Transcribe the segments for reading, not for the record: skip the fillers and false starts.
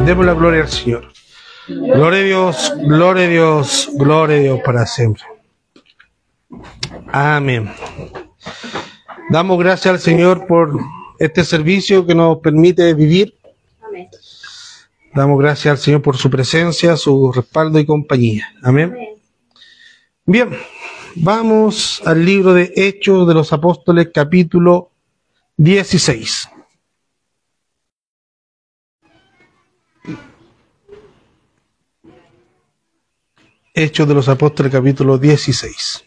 Demos la gloria al Señor. Gloria a Dios, gloria a Dios, gloria a Dios para siempre. Amén. Damos gracias al Señor por este servicio que nos permite vivir. Amén. Damos gracias al Señor por su presencia, su respaldo y compañía. Amén. Amén. Bien, vamos al libro de Hechos de los Apóstoles, capítulo 16. Hechos de los Apóstoles, capítulo 16.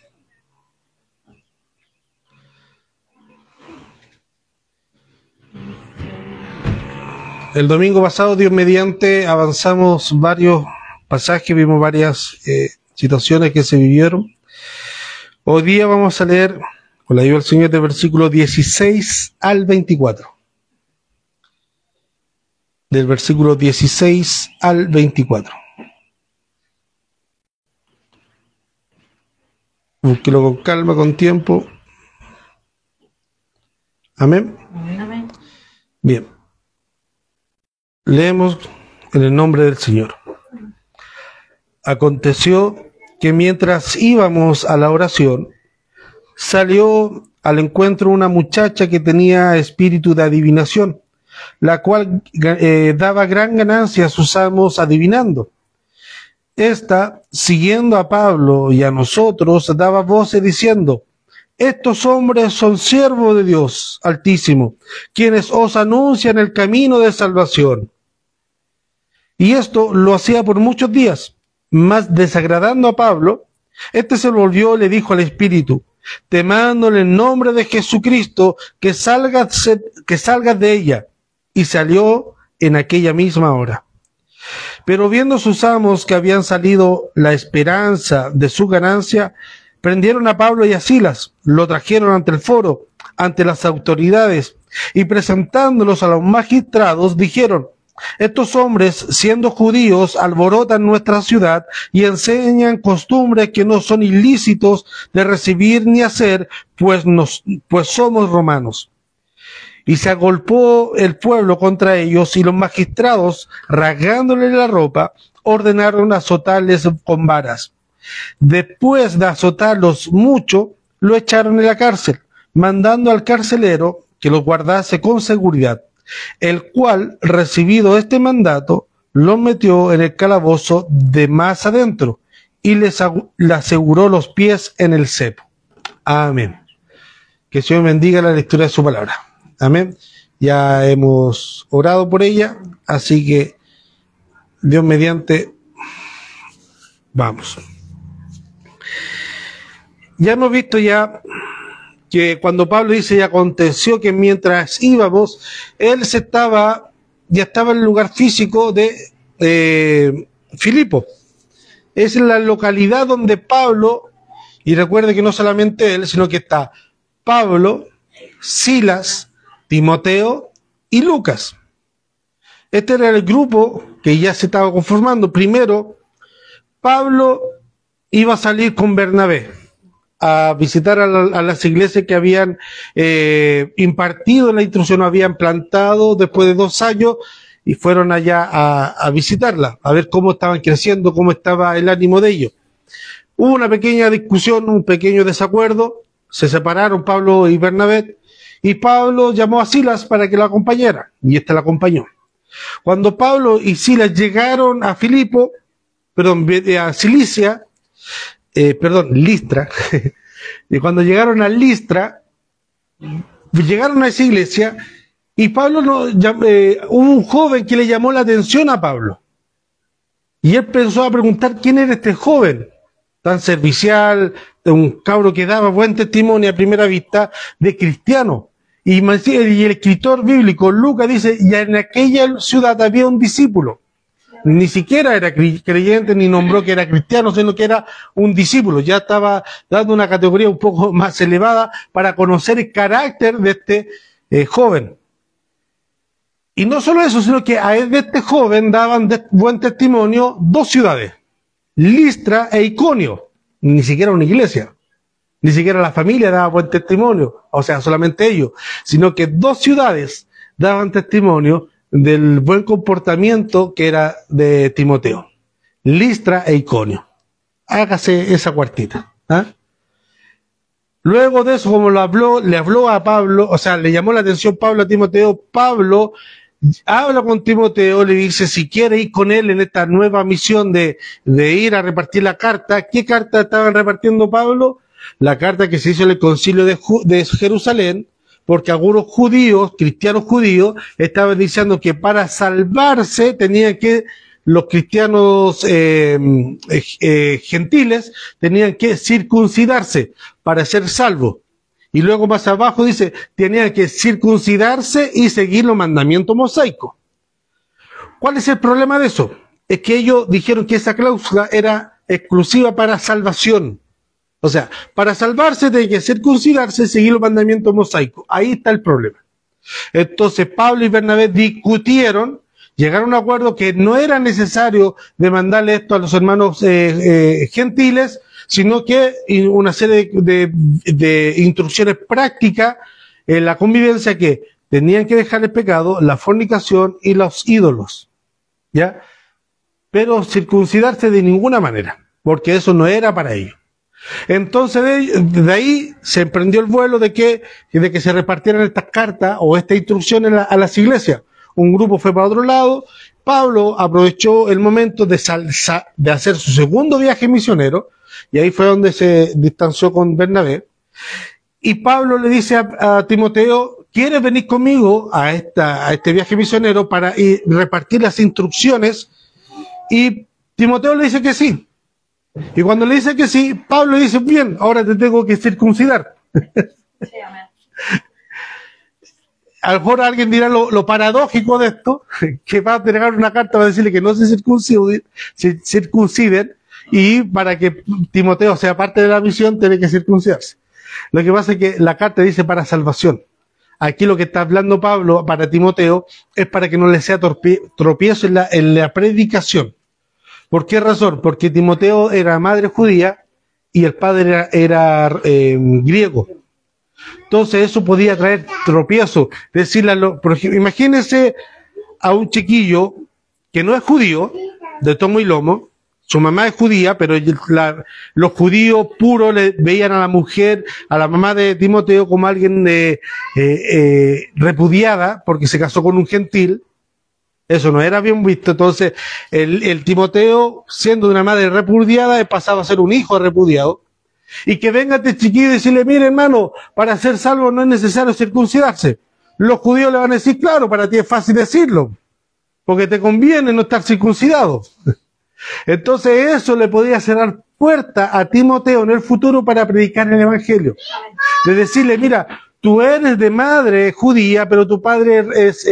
El domingo pasado, Dios mediante, avanzamos varios pasajes, vimos varias situaciones que se vivieron. Hoy día vamos a leer, con la ayuda del Señor, del versículo 16 al 24. Del versículo 16 al 24. Búsquelo con calma, con tiempo. Amén. Amén. Bien. Leemos en el nombre del Señor. Aconteció que mientras íbamos a la oración, salió al encuentro una muchacha que tenía espíritu de adivinación, la cual daba gran ganancia a sus amos adivinando. Esta, siguiendo a Pablo y a nosotros, daba voces diciendo: estos hombres son siervos de Dios Altísimo, quienes os anuncian el camino de salvación. Y esto lo hacía por muchos días, mas desagradando a Pablo, este se volvió y le dijo al Espíritu: te mando en el nombre de Jesucristo que salgas de ella. Y salió en aquella misma hora. Pero viendo sus amos que habían salido la esperanza de su ganancia, prendieron a Pablo y a Silas, lo trajeron ante el foro, ante las autoridades, y presentándolos a los magistrados, dijeron: estos hombres, siendo judíos, alborotan nuestra ciudad y enseñan costumbres que no son ilícitos de recibir ni hacer, pues somos romanos. Y se agolpó el pueblo contra ellos, y los magistrados, rasgándoles la ropa, ordenaron azotarles con varas. Después de azotarlos mucho, lo echaron en la cárcel, mandando al carcelero que los guardase con seguridad, el cual, recibido este mandato, los metió en el calabozo de más adentro y le aseguró los pies en el cepo. Amén. Que el Señor bendiga la lectura de su palabra. Amén. Ya hemos orado por ella, así que Dios mediante, vamos. Ya hemos visto ya que cuando Pablo dice: y aconteció que mientras íbamos, él ya estaba en el lugar físico de Filipo. Es la localidad donde Pablo, y recuerde que no solamente él, sino que está Pablo, Silas, Timoteo y Lucas. Este era el grupo que ya se estaba conformando. Primero, Pablo iba a salir con Bernabé a visitar a las iglesias que habían impartido la instrucción, habían plantado después de 2 años, y fueron allá a visitarla, a ver cómo estaban creciendo, cómo estaba el ánimo de ellos. Hubo una pequeña discusión, un pequeño desacuerdo, se separaron Pablo y Bernabé, y Pablo llamó a Silas para que lo acompañara, y este lo acompañó. Cuando Pablo y Silas llegaron a Listra, y cuando llegaron a Listra, llegaron a esa iglesia, y Pablo hubo un joven que le llamó la atención a Pablo, y él pensó a preguntar quién era este joven tan servicial, un cabro que daba buen testimonio a primera vista de cristiano. Y el escritor bíblico Lucas dice: ya en aquella ciudad había un discípulo. Ni siquiera era creyente ni nombró que era cristiano, sino que era un discípulo. Ya estaba dando una categoría un poco más elevada para conocer el carácter de este joven. Y no solo eso, sino que a este joven daban buen testimonio 2 ciudades, Listra e Iconio. Ni siquiera una iglesia, ni siquiera la familia daba buen testimonio, o sea, solamente ellos, sino que 2 ciudades daban testimonio del buen comportamiento que era de Timoteo. Listra e Iconio. Hágase esa cuartita. ¿Ah? Luego de eso, como le habló a Pablo, o sea, le llamó la atención Pablo a Timoteo. Pablo habla con Timoteo, le dice si quiere ir con él en esta nueva misión de ir a repartir la carta. ¿Qué carta estaban repartiendo Pablo? La carta que se hizo en el concilio de Jerusalén, porque algunos judíos, cristianos judíos, estaban diciendo que para salvarse tenían que, los cristianos gentiles tenían que circuncidarse para ser salvos. Y luego más abajo dice, tenían que circuncidarse y seguir los mandamientos mosaicos. ¿Cuál es el problema de eso? Es que ellos dijeron que esa cláusula era exclusiva para salvación. O sea, para salvarse tiene que circuncidarse y seguir los mandamientos mosaicos. Ahí está el problema. Entonces Pablo y Bernabé discutieron, llegaron a un acuerdo que no era necesario demandarle esto a los hermanos gentiles, sino que una serie de instrucciones prácticas en la convivencia que tenían que dejar el pecado, la fornicación y los ídolos. ¿Ya? Pero circuncidarse de ninguna manera, porque eso no era para ellos. Entonces de ahí se emprendió el vuelo de que se repartieran estas cartas o estas instrucciones a las iglesias. Un grupo fue para otro lado. Pablo aprovechó el momento de hacer su segundo viaje misionero, y ahí fue donde se distanció con Bernabé. Y Pablo le dice a Timoteo, ¿quieres venir conmigo a este viaje misionero para repartir las instrucciones? Y Timoteo le dice que sí. Y cuando le dice que sí, Pablo le dice, bien, ahora te tengo que circuncidar. Sí, amén. A lo mejor alguien dirá lo paradójico de esto, que va a entregar una carta para decirle que no se circunciden, y para que Timoteo sea parte de la misión tiene que circuncidarse. Lo que pasa es que la carta dice para salvación. Aquí lo que está hablando Pablo para Timoteo es para que no le sea tropiezo en la predicación. ¿Por qué razón? Porque Timoteo era madre judía y el padre era griego. Entonces eso podía traer tropiezo. Decirle por ejemplo, imagínense a un chiquillo que no es judío, de tomo y lomo, su mamá es judía, pero los judíos puros le veían a la mujer, a la mamá de Timoteo, como alguien repudiada porque se casó con un gentil. Eso no era bien visto. Entonces el Timoteo, siendo de una madre repudiada, pasaba a ser un hijo repudiado. Y que venga este chiquillo y decirle, mire hermano, para ser salvo no es necesario circuncidarse. Los judíos le van a decir, claro, para ti es fácil decirlo, porque te conviene no estar circuncidado. Entonces eso le podía cerrar puerta a Timoteo en el futuro para predicar el evangelio. De decirle, mira, tú eres de madre judía, pero tu padre es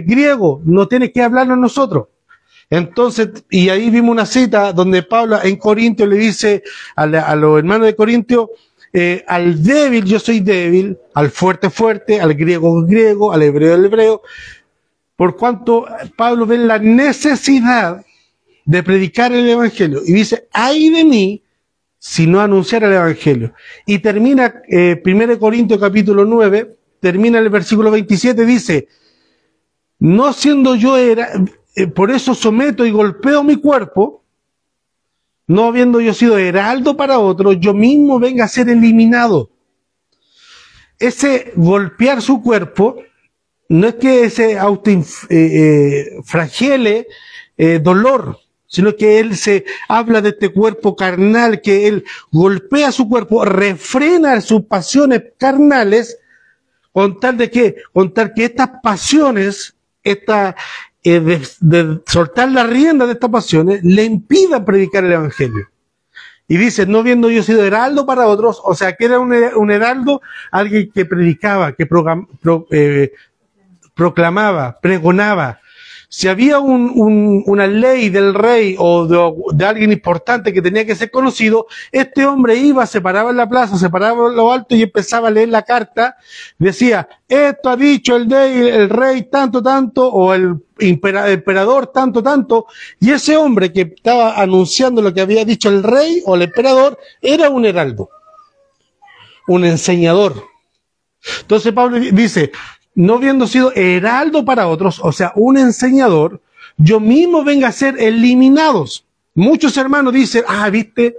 griego, no tienes que hablarnos nosotros. Entonces, y ahí vimos una cita donde Pablo en Corintio le dice a los hermanos de Corintio, al débil yo soy débil, al fuerte fuerte, al griego griego, al hebreo hebreo, por cuanto Pablo ve la necesidad de predicar el evangelio, y dice, ay de mí si no anunciara el evangelio. Y termina 1 Corintios capítulo 9, termina el versículo 27, dice, no siendo yo por eso someto y golpeo mi cuerpo, no habiendo yo sido heraldo para otro, yo mismo venga a ser eliminado. Ese golpear su cuerpo no es que se flagele dolor, sino que él se habla de este cuerpo carnal, que él golpea su cuerpo, refrena sus pasiones carnales, con tal de que estas pasiones, de soltar la rienda de estas pasiones, le impidan predicar el evangelio. Y dice, no viendo yo sido heraldo para otros, o sea, que era un heraldo, alguien que predicaba, que proclamaba, pregonaba. Si había una ley del rey o de alguien importante que tenía que ser conocido, este hombre iba, se paraba en la plaza, se paraba en lo alto y empezaba a leer la carta. Decía, esto ha dicho el rey tanto, tanto, o el emperador tanto, tanto. Y ese hombre que estaba anunciando lo que había dicho el rey o el emperador era un heraldo, un enseñador. Entonces Pablo dice, no habiendo sido heraldo para otros, o sea, un enseñador, yo mismo venga a ser eliminados. Muchos hermanos dicen, viste,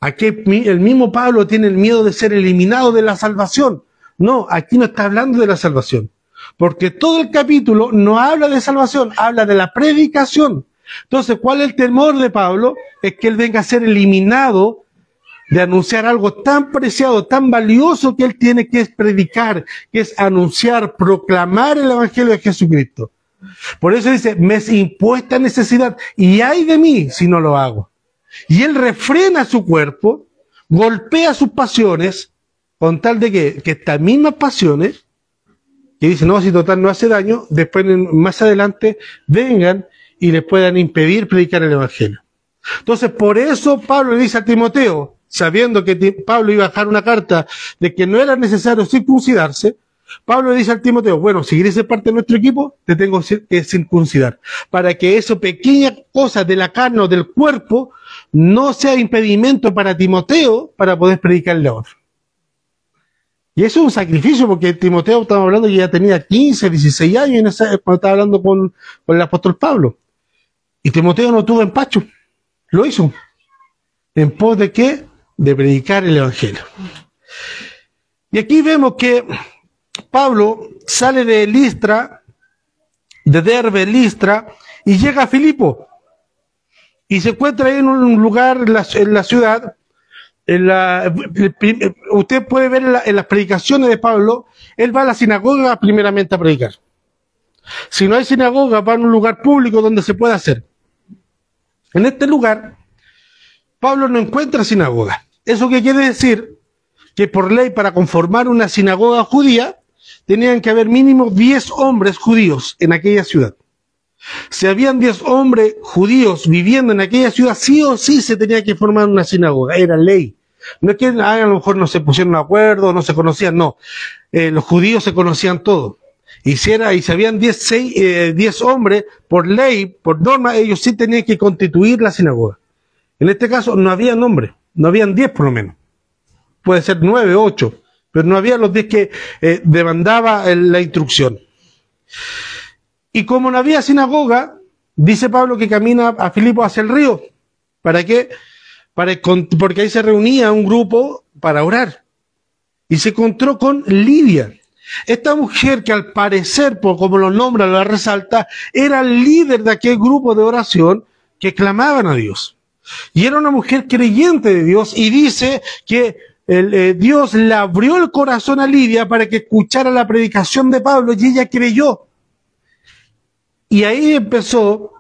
aquí el mismo Pablo tiene el miedo de ser eliminado de la salvación. No, aquí no está hablando de la salvación, porque todo el capítulo no habla de salvación, habla de la predicación. Entonces, ¿cuál es el temor de Pablo? Es que él venga a ser eliminado de anunciar algo tan preciado, tan valioso que él tiene, que es predicar, que es anunciar, proclamar el Evangelio de Jesucristo. Por eso dice, me es impuesta necesidad, y ay de mí si no lo hago. Y él refrena su cuerpo, golpea sus pasiones, con tal de que estas mismas pasiones, que dicen, no, si total no hace daño, después más adelante vengan y les puedan impedir predicar el Evangelio. Entonces, por eso Pablo le dice a Timoteo, sabiendo que Pablo iba a dejar una carta de que no era necesario circuncidarse, Pablo le dice al Timoteo, bueno, si quieres ser parte de nuestro equipo, te tengo que circuncidar, para que eso pequeñas cosas de la carne o del cuerpo no sea impedimento para Timoteo para poder predicarle a otro. Y eso es un sacrificio, porque Timoteo, estamos hablando que ya tenía 15, 16 años cuando estaba hablando con el apóstol Pablo. Y Timoteo no tuvo empacho, lo hizo. ¿En pos de qué? De predicar el Evangelio. Y aquí vemos que Pablo sale de Listra, de Derbe, Listra, y llega a Filipo. Y se encuentra ahí en un lugar en la ciudad. Usted puede ver en las predicaciones de Pablo, él va a la sinagoga primeramente a predicar. Si no hay sinagoga, va a un lugar público donde se puede hacer. En este lugar, Pablo no encuentra sinagoga. ¿Eso qué quiere decir? Que por ley, para conformar una sinagoga judía, tenían que haber mínimo 10 hombres judíos en aquella ciudad. Si habían 10 hombres judíos viviendo en aquella ciudad, sí o sí se tenía que formar una sinagoga, era ley. No es que a lo mejor no se pusieron de acuerdo, no se conocían, no. Los judíos se conocían todos. Y si habían 10 hombres, por ley, por norma, ellos sí tenían que constituir la sinagoga. En este caso no había nombre, no habían 10 por lo menos. Puede ser 9, 8, pero no había los 10 que demandaba la instrucción. Y como no había sinagoga, dice Pablo que camina a Filipo hacia el río. ¿Para qué? Porque ahí se reunía un grupo para orar. Y se encontró con Lidia. Esta mujer que al parecer, por como lo nombra, lo resalta, era el líder de aquel grupo de oración que clamaban a Dios. Y era una mujer creyente de Dios, y dice que Dios le abrió el corazón a Lidia para que escuchara la predicación de Pablo, y ella creyó. Y ahí empezó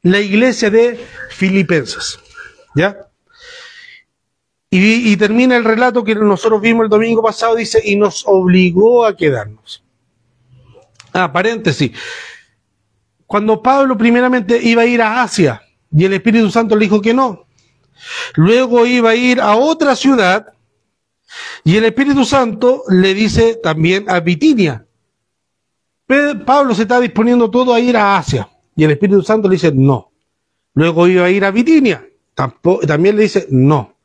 la iglesia de Filipenses, ¿ya? Y termina el relato que nosotros vimos el domingo pasado, dice, y nos obligó a quedarnos. Paréntesis. Cuando Pablo primeramente iba a ir a Asia, y el Espíritu Santo le dijo que no. Luego iba a ir a otra ciudad, y el Espíritu Santo le dice también a Bitinia. Pablo se está disponiendo todo a ir a Asia, y el Espíritu Santo le dice no. Luego iba a ir a Bitinia, también le dice no.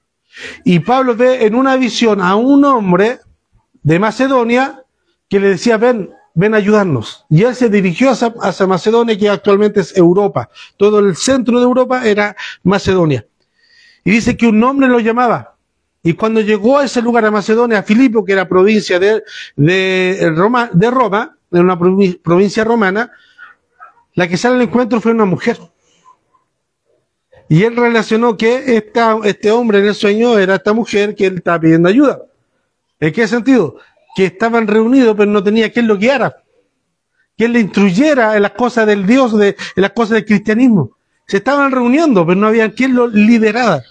Y Pablo ve en una visión a un hombre de Macedonia que le decía, ven a ayudarnos. Y él se dirigió hacia Macedonia, que actualmente es Europa. Todo el centro de Europa era Macedonia. Y dice que un hombre lo llamaba. Y cuando llegó a ese lugar, a Macedonia, a Filipo, que era provincia de Roma, en una provincia romana, la que sale al encuentro fue una mujer. Y él relacionó que este hombre en el sueño era esta mujer que él estaba pidiendo ayuda. ¿En qué sentido? Que estaban reunidos, pero no tenía quien lo guiara, quien le instruyera en las cosas del Dios, en las cosas del cristianismo. Se estaban reuniendo, pero no había quien lo liderara.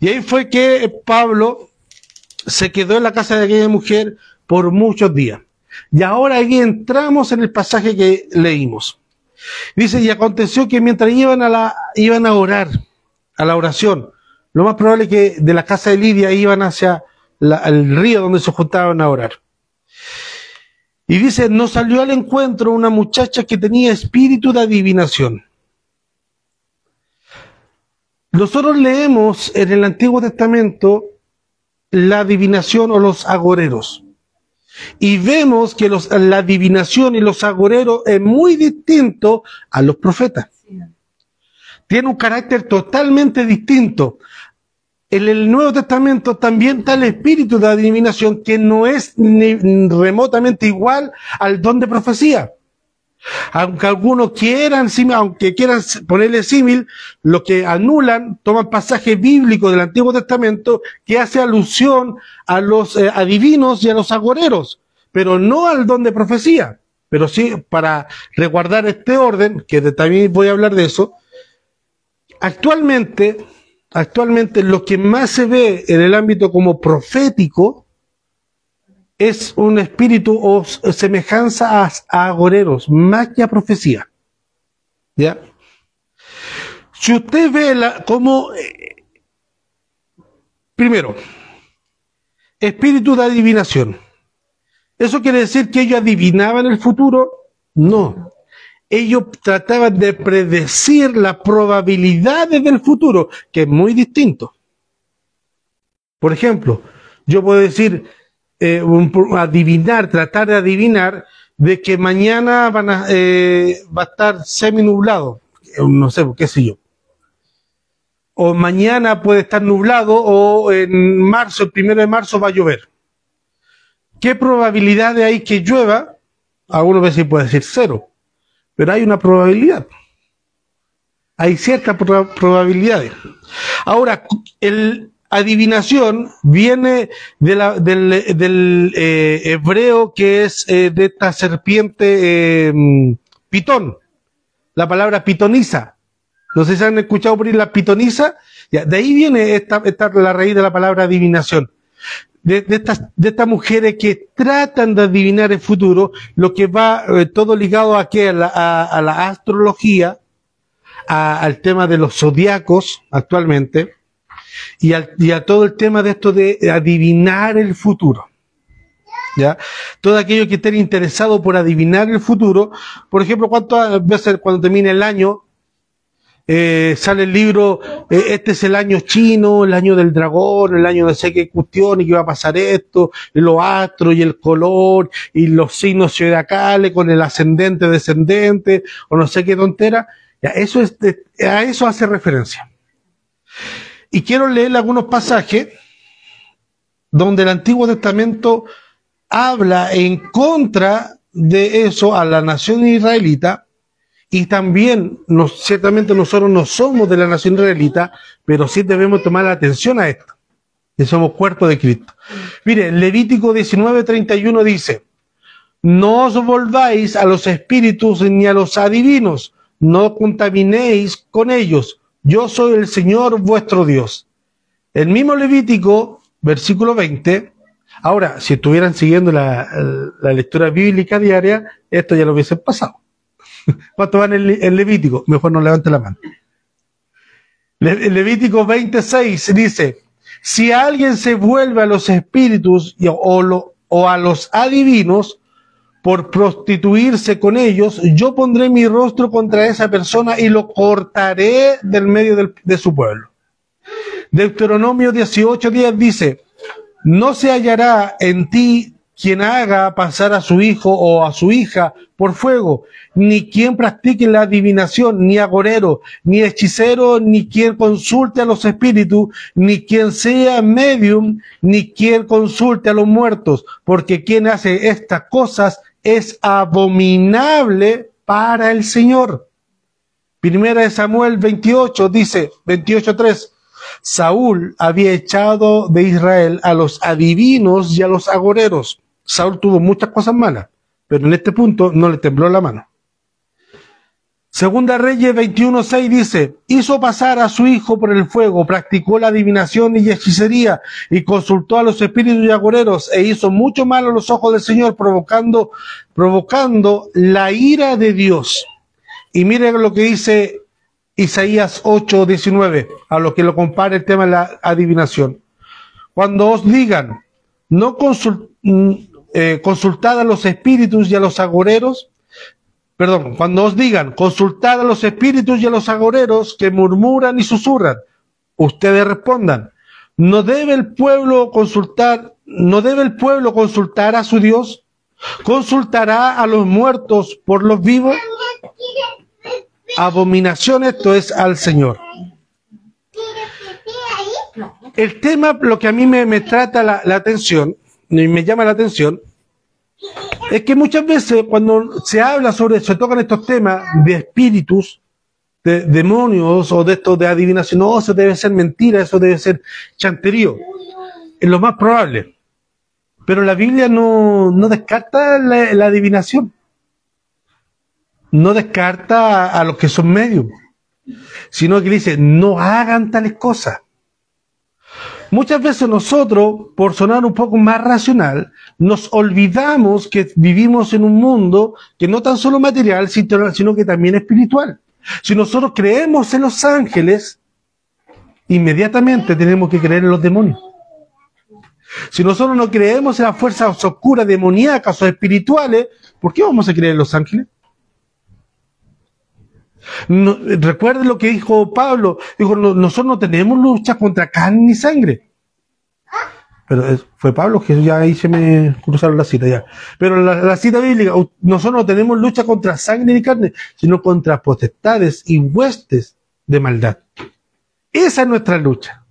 Y ahí fue que Pablo se quedó en la casa de aquella mujer por muchos días. Y ahora aquí entramos en el pasaje que leímos. Dice, y aconteció que mientras iban a orar, a la oración, lo más probable es que de la casa de Lidia iban hacia el río donde se juntaban a orar. Y dice, nos salió al encuentro una muchacha que tenía espíritu de adivinación. Nosotros leemos en el Antiguo Testamento la adivinación o los agoreros. Y vemos que la adivinación y los agoreros es muy distinto a los profetas. Tiene un carácter totalmente distinto. En el Nuevo Testamento también está el espíritu de adivinación que no es ni remotamente igual al don de profecía. Aunque algunos quieran ponerle símil, lo que anulan, toman pasajes bíblicos del Antiguo Testamento que hace alusión a los adivinos y a los agoreros, pero no al don de profecía. Pero sí, para resguardar este orden, que también voy a hablar de eso, actualmente lo que más se ve en el ámbito como profético es un espíritu o semejanza a agoreros, más que a profecía. ¿Ya? Si usted ve primero, espíritu de adivinación, ¿eso quiere decir que ellos adivinaban el futuro? No. Ellos trataban de predecir las probabilidades del futuro, que es muy distinto. Por ejemplo, yo puedo decir, tratar de adivinar de que mañana va a estar semi-nublado, no sé, qué sé yo. O mañana puede estar nublado, o en marzo, el 1 de marzo va a llover. ¿Qué probabilidades hay que llueva? Algunas veces puede decir 0, pero hay una probabilidad. Hay ciertas probabilidades. Ahora, adivinación viene del hebreo, que es de esta serpiente pitón, la palabra pitonisa. No sé si han escuchado por ahí la pitonisa. Ya, de ahí viene la raíz de la palabra adivinación. De estas mujeres que tratan de adivinar el futuro, lo que va todo ligado a la astrología, al tema de los zodiacos actualmente, y a todo el tema de esto de adivinar el futuro. ¿Ya? Todo aquello que esté interesado por adivinar el futuro, por ejemplo, ¿cuántas veces cuando termina el año sale el libro, este es el año chino, el año del dragón, el año de sé qué cuestión, y que va a pasar esto, y los astros y el color, y los signos zodiacales con el ascendente, descendente, o no sé qué tontera? Ya, a eso hace referencia. Y quiero leer algunos pasajes donde el Antiguo Testamento habla en contra de eso a la nación israelita. Y también, ciertamente nosotros no somos de la nación israelita, pero sí debemos tomar atención a esto, que somos cuerpo de Cristo. Mire, Levítico 19:31 dice: no os volváis a los espíritus ni a los adivinos, no contaminéis con ellos, yo soy el Señor vuestro Dios. El mismo Levítico, versículo 20, ahora, si estuvieran siguiendo la lectura bíblica diaria, esto ya lo hubiesen pasado. ¿Cuánto van en Levítico? Mejor no levante la mano. Levítico 26 dice: si alguien se vuelve a los espíritus o a los adivinos por prostituirse con ellos, yo pondré mi rostro contra esa persona y lo cortaré del medio de su pueblo. Deuteronomio 18:10 dice: no se hallará en ti quien haga pasar a su hijo o a su hija por fuego, ni quien practique la adivinación, ni agorero, ni hechicero, ni quien consulte a los espíritus, ni quien sea medium, ni quien consulte a los muertos, porque quien hace estas cosas es abominable para el Señor. Primera de Samuel 28 dice, 28:3, Saúl había echado de Israel a los adivinos y a los agoreros. Saúl tuvo muchas cosas malas, pero en este punto no le tembló la mano. Segunda Reyes 21:6 dice: hizo pasar a su hijo por el fuego, practicó la adivinación y hechicería, y consultó a los espíritus y agoreros, e hizo mucho mal a los ojos del Señor, provocando la ira de Dios. Y miren lo que dice Isaías 8:19, a lo que lo compara el tema de la adivinación. Cuando os digan, no consultad a los espíritus y a los agoreros, cuando os digan, consultad a los espíritus y a los agoreros que murmuran y susurran, ustedes respondan, ¿No debe el pueblo consultar a su Dios? ¿Consultará a los muertos por los vivos? Abominación esto es al Señor. El tema, lo que a mí me trata la atención, y me llama la atención, es que muchas veces cuando se habla se tocan estos temas de espíritus, de demonios o de esto de adivinación, no, eso debe ser mentira, eso debe ser chanterío. Es lo más probable. Pero la Biblia no descarta la adivinación. No descarta a los que son medios, sino que dice, no hagan tales cosas. Muchas veces nosotros, por sonar un poco más racional, nos olvidamos que vivimos en un mundo que no tan solo material, sino que también espiritual. Si nosotros creemos en los ángeles, inmediatamente tenemos que creer en los demonios. Si nosotros no creemos en las fuerzas oscuras, demoníacas o espirituales, ¿por qué vamos a creer en los ángeles? No, recuerden lo que dijo Pablo, dijo, nosotros no tenemos lucha contra carne ni sangre. Pero fue Pablo, que ya ahí se me cruzaron las citas ya. Pero la cita bíblica, nosotros no tenemos lucha contra sangre ni carne, sino contra potestades y huestes de maldad. Esa es nuestra lucha.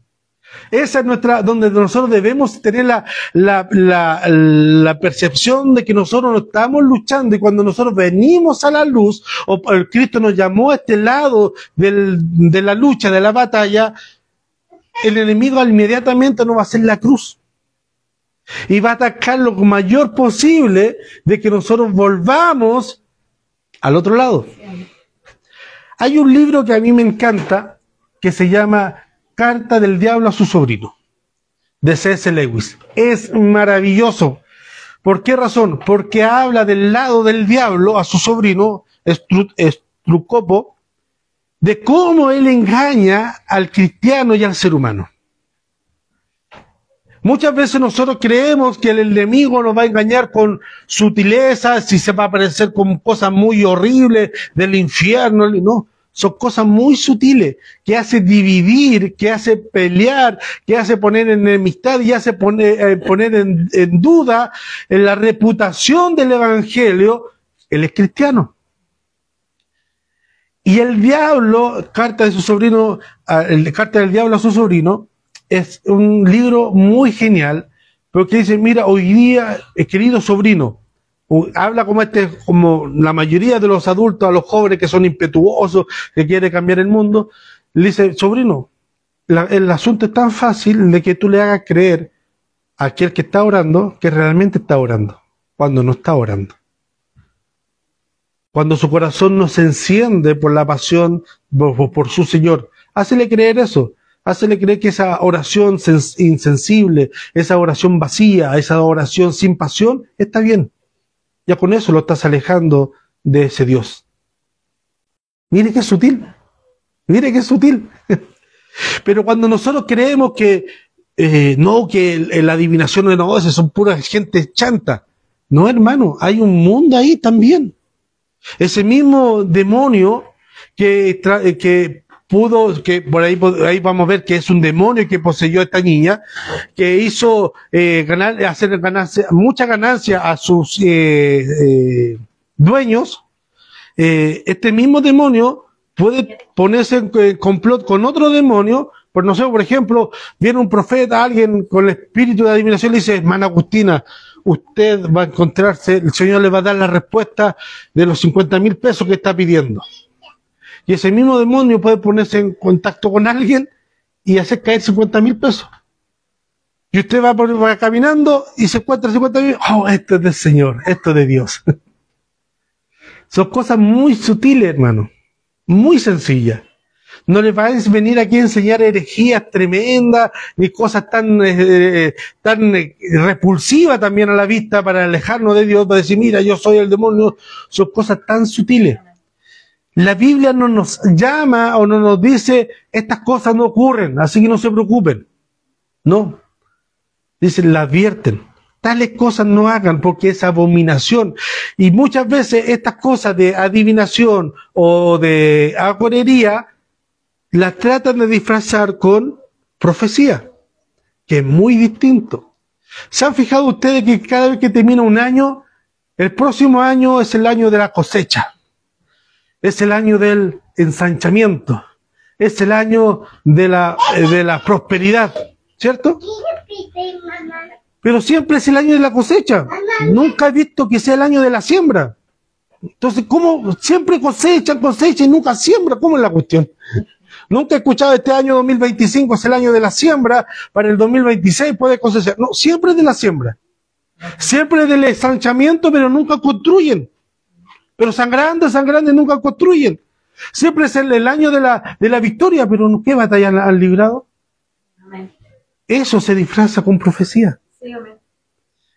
Esa es donde nosotros debemos tener la percepción de que nosotros no estamos luchando, y cuando nosotros venimos a la luz, o el Cristo nos llamó a este lado de la lucha, de la batalla, el enemigo inmediatamente nos va a hacer la cruz. Y va a atacar lo mayor posible de que nosotros volvamos al otro lado. Hay un libro que a mí me encanta, que se llama Carta del Diablo a su sobrino, de C.S. Lewis. Es maravilloso. ¿Por qué razón? Porque habla del lado del diablo a su sobrino, Estrucopo, de cómo él engaña al cristiano y al ser humano. Muchas veces nosotros creemos que el enemigo nos va a engañar con sutilezas y se va a aparecer con cosas muy horribles del infierno. No, son cosas muy sutiles que hace dividir, que hace pelear, que hace poner en enemistad y hace poner en duda en la reputación del evangelio. Él es cristiano. Y el diablo, Carta del Diablo a su sobrino, es un libro muy genial, porque dice, mira, hoy día, querido sobrino, habla como la mayoría de los adultos, a los jóvenes que son impetuosos, que quieren cambiar el mundo, le dice, sobrino, el asunto es tan fácil de que tú le hagas creer a aquel que está orando, que realmente está orando, cuando no está orando. Cuando su corazón no se enciende por la pasión por su Señor, hácele creer eso. Hácele creer que esa oración insensible, esa oración vacía, esa oración sin pasión, está bien. Ya con eso lo estás alejando de ese Dios. Mire qué sutil. Mire qué sutil. Pero cuando nosotros creemos que la adivinación no, esas son puras gente chanta. No, hermano, hay un mundo ahí también. Ese mismo demonio que por ahí vamos a ver que es un demonio que poseyó a esta niña, que hizo hacer mucha ganancia a sus dueños. Este mismo demonio puede ponerse en complot con otro demonio. Por no sé, por ejemplo, viene un profeta, alguien con el espíritu de adivinación, le dice, hermana Agustina, usted va a encontrarse, el Señor le va a dar la respuesta de los 50.000 pesos que está pidiendo. Y ese mismo demonio puede ponerse en contacto con alguien y hacer caer 50.000 pesos. Y usted va caminando y se encuentra 50.000. Oh, esto es del Señor, esto es de Dios. Son cosas muy sutiles, hermano. Muy sencillas. No les vais a venir aquí a enseñar herejías tremendas, ni cosas tan repulsivas también a la vista para alejarnos de Dios, para decir, mira, yo soy el demonio. Son cosas tan sutiles. La Biblia no nos llama o no nos dice, estas cosas no ocurren, así que no se preocupen. No. Dicen, la advierten. Tales cosas no hagan porque es abominación. Y muchas veces estas cosas de adivinación o de agorería las tratan de disfrazar con profecía. que es muy distinto. ¿Se han fijado ustedes que cada vez que termina un año, el próximo año es el año de la cosecha? Es el año del ensanchamiento. Es el año de la prosperidad, ¿cierto? Pero siempre es el año de la cosecha. Nunca he visto que sea el año de la siembra. Entonces, ¿cómo siempre cosecha y nunca siembra? ¿Cómo es la cuestión? Nunca he escuchado este año 2025 es el año de la siembra, para el 2026 puede cosechar. No, siempre es de la siembra. Siempre es del ensanchamiento, pero nunca construyen. Pero sangrando, nunca construyen. Siempre es el año de la victoria, pero ¿qué batalla han librado? Eso se disfraza con profecía.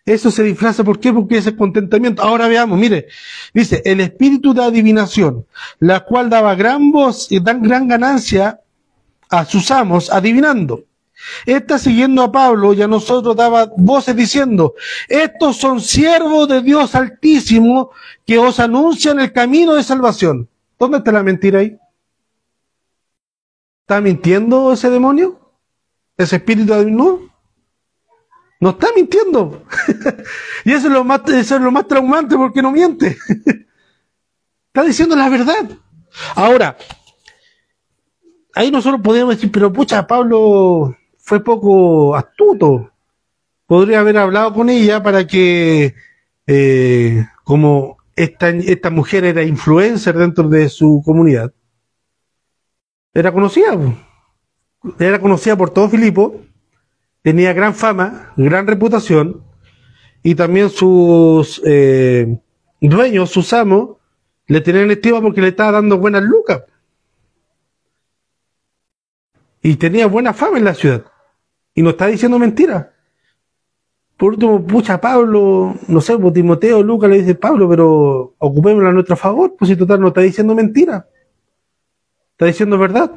Eso se disfraza, ¿por qué? Porque ese contentamiento. Ahora veamos, mire, dice, el espíritu de adivinación, la cual daba gran voz y dan gran ganancia a sus amos adivinando. Esta, siguiendo a Pablo y a nosotros, daba voces diciendo, estos son siervos de Dios Altísimo que os anuncian el camino de salvación. ¿Dónde está la mentira ahí? ¿Está mintiendo ese demonio? ¿Ese espíritu de adivinación? No está mintiendo. Y eso es lo más traumante, porque no miente. Está diciendo la verdad. Ahora, ahí nosotros podríamos decir, pero pucha, Pablo fue poco astuto. Podría haber hablado con ella para que, como esta mujer era influencer dentro de su comunidad, era conocida por todo Filipo. Tenía gran fama, gran reputación, y también sus dueños, sus amos, le tenían estima porque le estaba dando buenas lucas. Y tenía buena fama en la ciudad. Y no está diciendo mentiras. Por último, pucha, Pablo, no sé, pues Timoteo, Lucas le dice, Pablo, pero ocupémosla a nuestro favor, pues si total no está diciendo mentiras. Está diciendo verdad.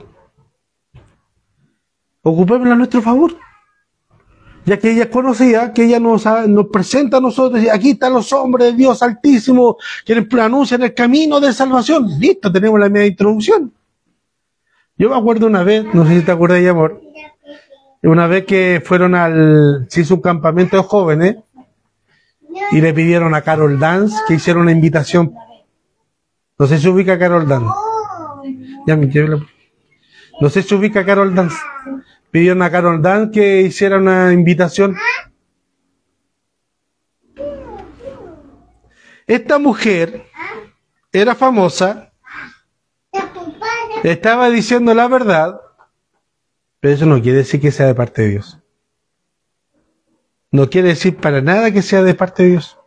Ocupémosla a nuestro favor. Ya que ella conocía, que ella nos presenta a nosotros, y aquí están los hombres de Dios Altísimo, que anuncian el camino de salvación. Listo, tenemos la media introducción. Yo me acuerdo una vez, no sé si te acuerdas, amor, una vez que se hizo un campamento de jóvenes, y le pidieron a Carol Dance que hiciera una invitación. No sé si se ubica a Carol Dance. No sé si se ubica a Carol Dance. Pidieron a Carol Dance que hiciera una invitación. Esta mujer era famosa, estaba diciendo la verdad, pero eso no quiere decir que sea de parte de Dios. No quiere decir para nada que sea de parte de Dios.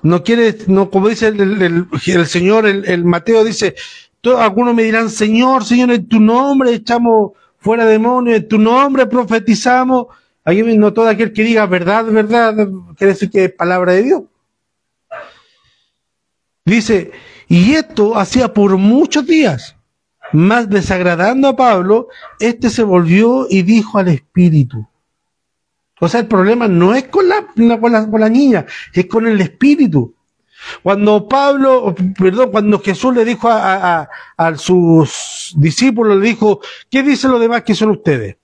No quiere, no, como dice el Señor, el Mateo dice, algunos me dirán, Señor, Señor, en tu nombre echamos fuera demonios, en tu nombre profetizamos. Aquí no todo aquel que diga verdad, verdad, quiere decir que es palabra de Dios. Dice, y esto hacía por muchos días, más desagradando a Pablo, se volvió y dijo al espíritu. O sea, el problema no es con la niña, es con el espíritu. Cuando Jesús le dijo a sus discípulos, le dijo, ¿qué dicen los demás que son ustedes?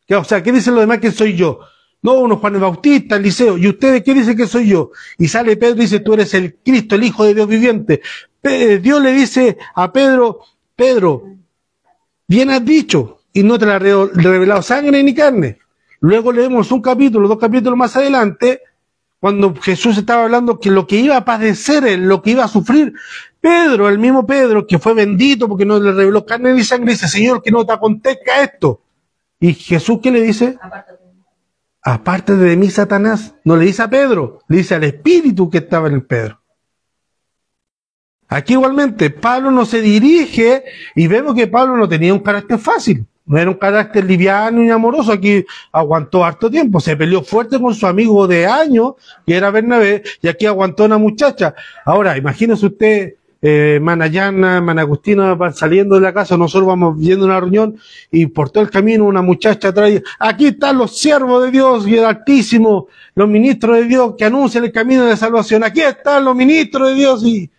O sea, ¿qué dicen los demás que soy yo? No, uno Juan el Bautista, Eliseo, ¿y ustedes qué dicen que soy yo? Y sale Pedro y dice, tú eres el Cristo, el Hijo de Dios viviente. Dios le dice a Pedro, bien has dicho, y no te la ha revelado sangre ni carne. Luego leemos dos capítulos más adelante, cuando Jesús estaba hablando que lo que iba a padecer él, lo que iba a sufrir, Pedro, el mismo Pedro, que fue bendito porque no le reveló carne ni sangre, dice, Señor, que no te acontezca esto. Y Jesús, ¿qué le dice? Apártate de mí, Satanás. No le dice a Pedro, le dice al espíritu que estaba en el Pedro. Aquí igualmente, Pablo no se dirige, y vemos que Pablo no tenía un carácter fácil. No era un carácter liviano y amoroso. Aquí aguantó harto tiempo. Se peleó fuerte con su amigo de años, que era Bernabé, y aquí aguantó a una muchacha. Ahora, imagínese usted, Manayana, Managustina van saliendo de la casa, nosotros vamos viendo una reunión, y por todo el camino una muchacha trae, aquí están los siervos de Dios y el Altísimo, los ministros de Dios que anuncian el camino de salvación. Aquí están los ministros de Dios, y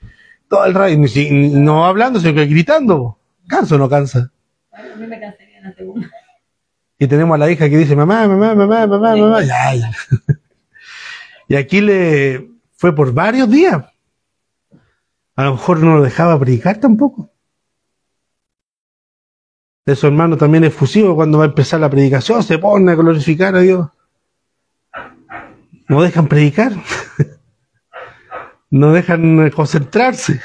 todo el rayo, no hablando, sino que gritando. ¿Cansa o no cansa? A mí me cansaría en la segunda. Y tenemos a la hija que dice, mamá, mamá, mamá, mamá, mamá. Ya, ya. Y aquí le fue por varios días. A lo mejor no lo dejaba predicar tampoco. De su hermano también es efusivo cuando va a empezar la predicación, se pone a glorificar a Dios. No dejan predicar. No dejan concentrarse.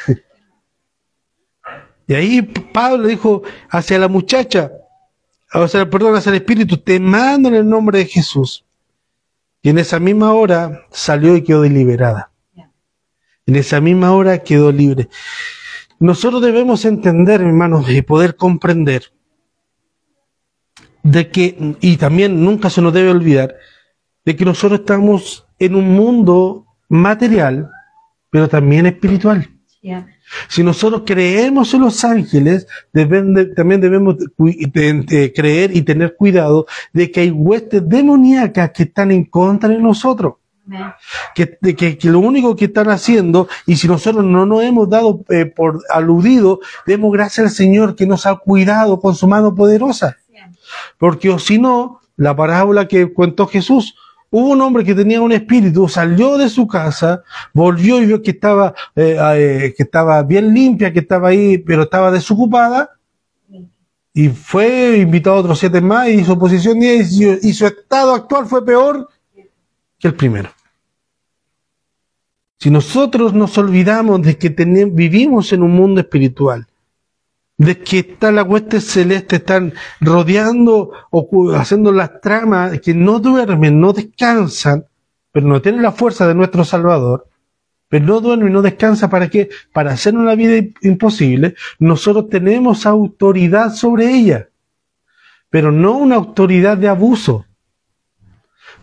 Y ahí Pablo le dijo hacia la muchacha, o sea, perdón, hacia el espíritu, te mando en el nombre de Jesús. Y en esa misma hora salió y quedó liberada. En esa misma hora quedó libre. Nosotros debemos entender, hermanos, y poder comprender de que, y también nunca se nos debe olvidar, de que nosotros estamos en un mundo material, pero también espiritual. Yeah. Si nosotros creemos en los ángeles, también debemos creer y tener cuidado de que hay huestes demoníacas que están en contra de nosotros. Que lo único que están haciendo, y si nosotros no nos hemos dado por aludido, demos gracias al Señor que nos ha cuidado con su mano poderosa. Porque o si no, la parábola que contó Jesús, hubo un hombre que tenía un espíritu, salió de su casa, volvió y vio que estaba bien limpia, que estaba ahí, pero estaba desocupada, y fue invitado a otros 7 más y hizo oposición y su estado actual fue peor que el primero. Si nosotros nos olvidamos de que vivimos en un mundo espiritual, de que las huestes celestes están rodeando o haciendo las tramas, que no duermen, no descansan, pero no tienen la fuerza de nuestro Salvador, pero no duermen y no descansan, ¿para qué? Para hacer una vida imposible. Nosotros tenemos autoridad sobre ella, pero no una autoridad de abuso.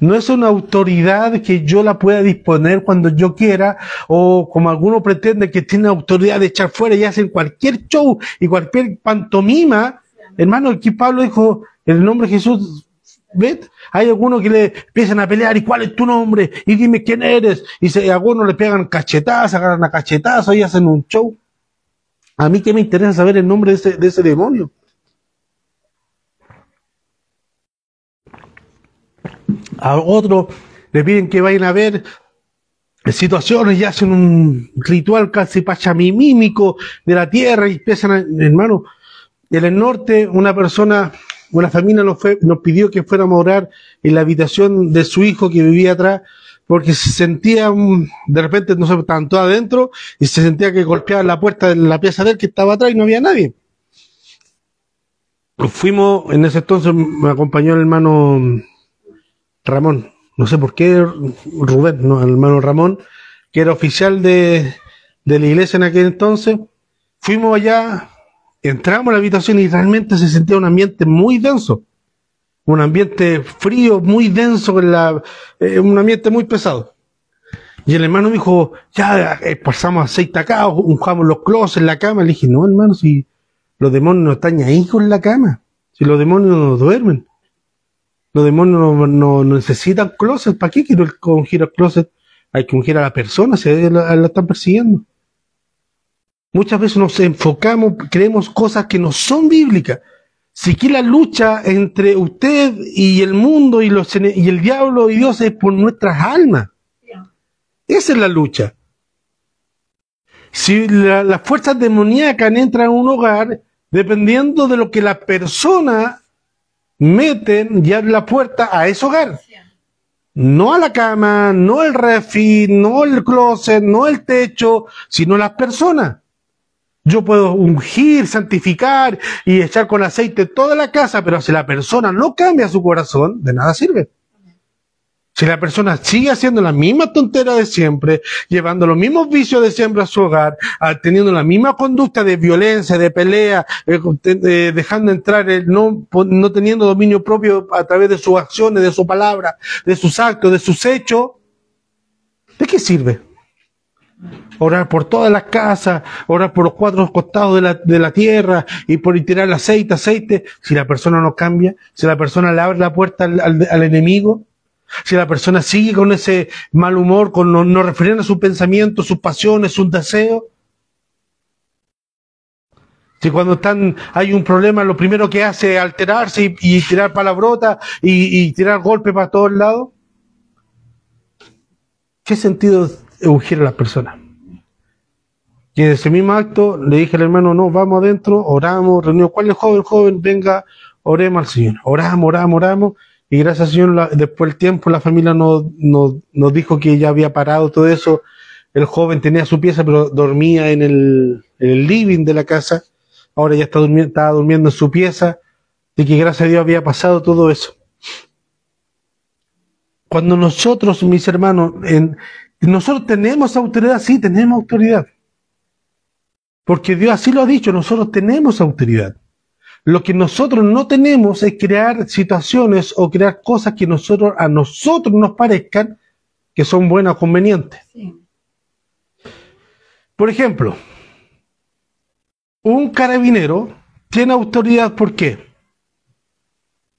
No es una autoridad que yo la pueda disponer cuando yo quiera, o como algunos pretenden que tienen autoridad de echar fuera y hacen cualquier show y cualquier pantomima. Hermano, aquí Pablo dijo, en el nombre de Jesús, ¿ves? Hay algunos que le empiezan a pelear, ¿y cuál es tu nombre? Y dime quién eres. Y algunos le pegan cachetazos, agarran a cachetazos y hacen un show. A mí qué me interesa saber el nombre de ese demonio. A otros le piden que vayan a ver situaciones y hacen un ritual casi pachamimímico de la tierra y empiezan hermano, en el norte una familia nos pidió que fuéramos a orar en la habitación de su hijo que vivía atrás, porque se sentía, de repente nosotros estaban todos adentro y se sentía que golpeaban la puerta de la pieza de él que estaba atrás y no había nadie. Fuimos, en ese entonces me acompañó el hermano Ramón, no sé por qué, Rubén, no, el hermano Ramón, que era oficial de la iglesia en aquel entonces. Fuimos allá, entramos a la habitación y realmente se sentía un ambiente muy denso, un ambiente frío, muy denso, un ambiente muy pesado. Y el hermano me dijo, ya pasamos aceite acá, unjamos los closets, la cama. Le dije, no hermano, si los demonios no están ahí con la cama, si los demonios no duermen. Los demonios no necesitan closet. ¿Para qué quiero ungir el closet? Hay que ungir a la persona, si la están persiguiendo. Muchas veces nos enfocamos, creemos cosas que no son bíblicas. Si aquí la lucha entre usted y el mundo y el diablo y Dios es por nuestras almas. Esa es la lucha. Si las fuerzas demoníacas entran a un hogar, dependiendo de lo que la persona meten y abren la puerta a ese hogar. No a la cama, no el refri, no el closet, no el techo, sino las personas. Yo puedo ungir, santificar y echar con aceite toda la casa, pero si la persona no cambia su corazón, de nada sirve. Si la persona sigue haciendo la misma tontera de siempre, llevando los mismos vicios de siempre a su hogar, teniendo la misma conducta de violencia, de pelea, dejando entrar, no teniendo dominio propio a través de sus acciones, de su palabra, de sus actos, de sus hechos, ¿de qué sirve? Orar por todas las casas, orar por los 4 costados de la tierra y por tirar aceite, si la persona no cambia, si la persona le abre la puerta al enemigo. Si la persona sigue con ese mal humor, no refrena sus pensamientos, sus pasiones, sus deseos. Si cuando hay un problema, lo primero que hace es alterarse y tirar palabrotas y tirar golpes para todos lados. ¿Qué sentido ungir a las personas? Y en ese mismo acto le dije al hermano, no, vamos adentro, oramos, reunimos. ¿Cuál es el joven? Venga, oremos al Señor. Oramos. Y gracias al Señor, después del tiempo, la familia nos dijo que ya había parado todo eso. El joven tenía su pieza, pero dormía en el living de la casa. Ahora ya estaba durmiendo en su pieza. Y que gracias a Dios había pasado todo eso. Cuando nosotros, mis hermanos, nosotros tenemos autoridad, sí, tenemos autoridad. Porque Dios así lo ha dicho, nosotros tenemos autoridad. Lo que nosotros no tenemos es crear situaciones o crear cosas que a nosotros nos parezcan que son buenas o convenientes. Sí. Por ejemplo, un carabinero tiene autoridad, ¿por qué?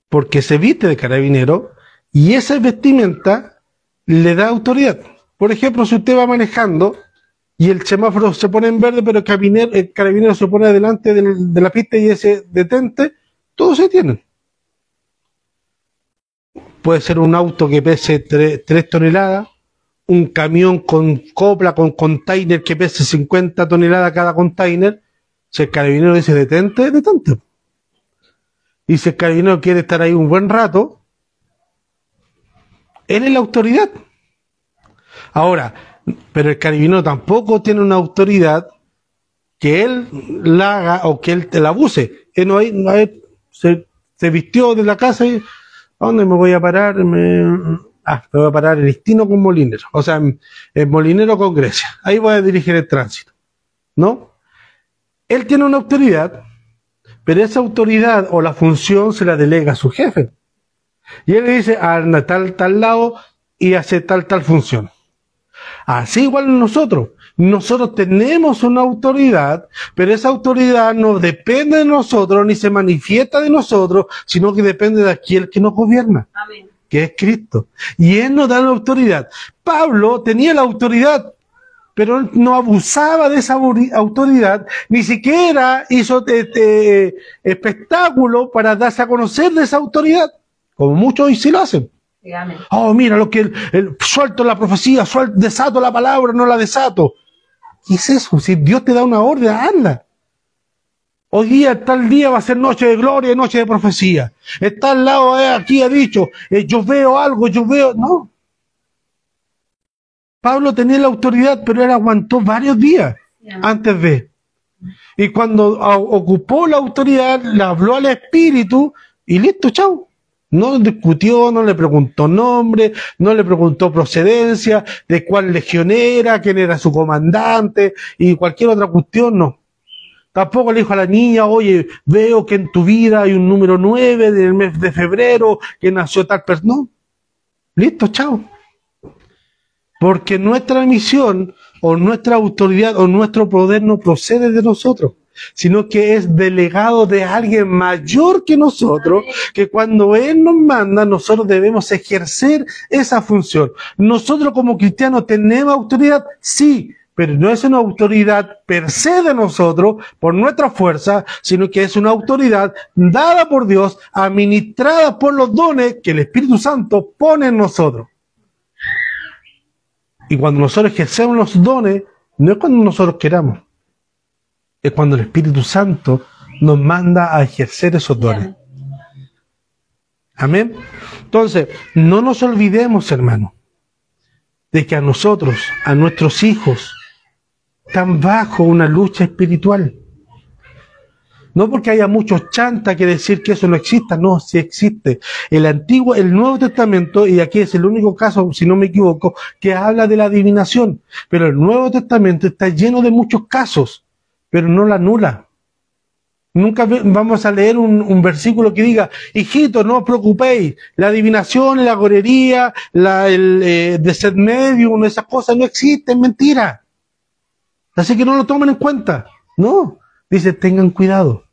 Porque se viste de carabinero y esa vestimenta le da autoridad. Por ejemplo, si usted va manejando y el semáforo se pone en verde, pero el carabinero se pone delante de la pista y ese detente, todos se detienen. Puede ser un auto que pese 3 toneladas, un camión con copla, con container que pese 50 toneladas cada container. Si el carabinero dice detente, detente. Y si el carabinero quiere estar ahí un buen rato, él es la autoridad. Ahora, pero el carabinero tampoco tiene una autoridad que él la haga o que él te la abuse. Él se vistió de la casa y ¿a dónde me voy a parar? Me voy a parar en Istino con Molinero. O sea, en Molinero con Grecia. Ahí voy a dirigir el tránsito. ¿No? Él tiene una autoridad, pero esa autoridad o la función se la delega a su jefe. Y él le dice, anda tal lado y hace tal función. Así igual nosotros tenemos una autoridad, pero esa autoridad no depende de nosotros, ni se manifiesta de nosotros, sino que depende de aquel que nos gobierna. Amén. Que es Cristo. Y Él nos da la autoridad. Pablo tenía la autoridad, pero no abusaba de esa autoridad, ni siquiera hizo espectáculo para darse a conocer de esa autoridad, como muchos hoy sí lo hacen. Dígame. Oh, mira lo que suelto la profecía, desato la palabra, no la desato. ¿Qué es eso? Si Dios te da una orden, anda. Hoy día, tal día va a ser noche de gloria y noche de profecía. Está al lado, aquí ha dicho, yo veo algo, no. Pablo tenía la autoridad, pero él aguantó varios días antes de. Y cuando ocupó la autoridad, le habló al Espíritu y listo, chao. No discutió, no le preguntó nombre, no le preguntó procedencia, de cuál legión era, quién era su comandante y cualquier otra cuestión, no. Tampoco le dijo a la niña, oye, veo que en tu vida hay un número 9 del mes de febrero, que nació tal persona. No. Listo, chao. Porque nuestra misión o nuestra autoridad o nuestro poder no procede de nosotros, sino que es delegado de alguien mayor que nosotros, que cuando Él nos manda, nosotros debemos ejercer esa función. Nosotros como cristianos tenemos autoridad, sí, pero no es una autoridad per se de nosotros, por nuestra fuerza, sino que es una autoridad dada por Dios, administrada por los dones que el Espíritu Santo pone en nosotros. Y cuando nosotros ejercemos los dones, no es cuando nosotros queramos, es cuando el Espíritu Santo nos manda a ejercer esos dones. Amén. Entonces, no nos olvidemos, hermano, de que a nosotros, a nuestros hijos, están bajo una lucha espiritual. No porque haya muchos chantas que decir que eso no exista, no, sí existe. El Nuevo Testamento, y aquí es el único caso, si no me equivoco, que habla de la adivinación. Pero el Nuevo Testamento está lleno de muchos casos, pero no la anula. Nunca vamos a leer un versículo que diga, hijito, no os preocupéis, la adivinación, la agorería, de ser medium, esas cosas no existen, mentira. Así que no lo tomen en cuenta. No, dice, tengan cuidado.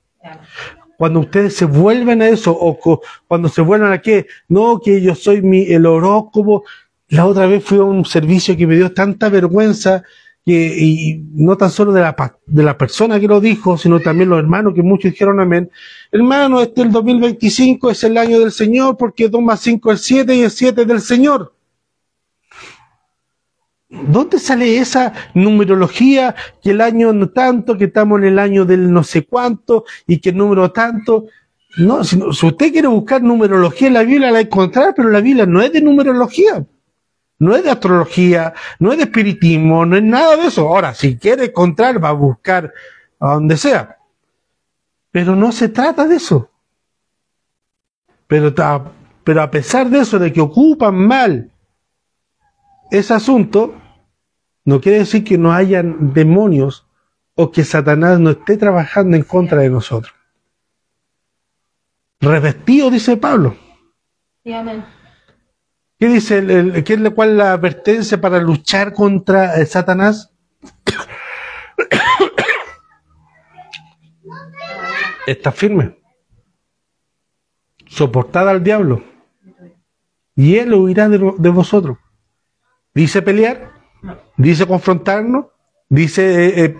Cuando ustedes se vuelven a eso, o cuando se vuelvan a qué, no, que yo soy el horóscopo. La otra vez fui a un servicio que me dio tanta vergüenza, y no tan solo de la persona que lo dijo, sino también los hermanos, que muchos dijeron amén. Hermano, el 2025 es el año del Señor, porque 2 más 5 es 7 y el 7 es del Señor. ¿Dónde sale esa numerología, que el año no tanto, que estamos en el año del no sé cuánto, y que el número tanto? No, si usted quiere buscar numerología en la Biblia, la va a encontrar, pero la Biblia no es de numerología, no es de astrología, no es de espiritismo, no es nada de eso. Ahora, si quiere encontrar, va a buscar a donde sea. Pero no se trata de eso. Pero a pesar de eso, de que ocupan mal ese asunto, no quiere decir que no hayan demonios o que Satanás no esté trabajando en contra de nosotros. Revestido, dice Pablo. Sí, amén. ¿Qué dice? ¿Cuál es la advertencia para luchar contra Satanás? Está firme. Soportad al diablo y él huirá de vosotros. Dice pelear, dice confrontarnos, dice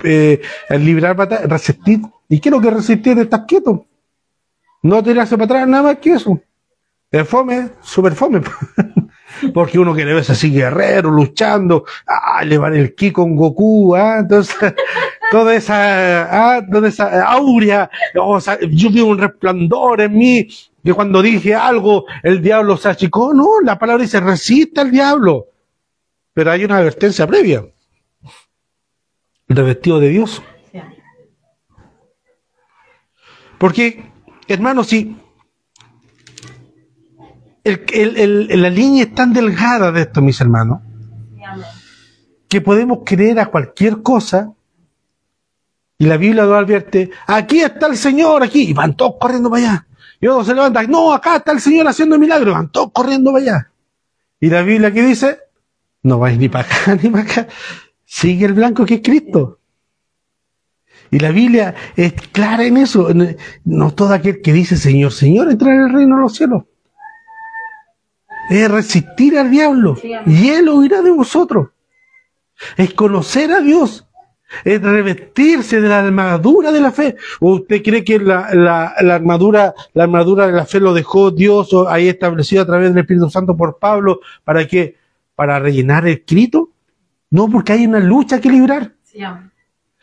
librar batalla, resistir. ¿Y qué es lo que resistir? Estás quieto. No tirarse para atrás, nada más que eso. Es fome, súper fome. Porque uno que le ves así guerrero, luchando, elevar el ki con Goku, entonces toda esa aurea, yo vi un resplandor en mí, que cuando dije algo, el diablo se achicó. No, la palabra dice, resiste al diablo. Pero hay una advertencia previa. Revestido de Dios. Porque, hermanos, si la línea es tan delgada de esto, mis hermanos, que podemos creer a cualquier cosa, y la Biblia nos advierte, aquí está el Señor, aquí, y van todos corriendo para allá. Y otros se levantan, no, acá está el Señor haciendo milagros, van todos corriendo para allá. Y la Biblia, ¿qué dice? No vais ni para acá ni para acá. Sigue el blanco que es Cristo. Y la Biblia es clara en eso. No todo aquel que dice Señor, Señor, entra en el reino de los cielos. Es resistir al diablo y él huirá de vosotros. Es conocer a Dios. Es revestirse de la armadura de la fe. ¿O usted cree que la armadura de la fe lo dejó Dios o ahí establecido a través del Espíritu Santo por Pablo para que para rellenar el escrito? No, porque hay una lucha que librar. Sí,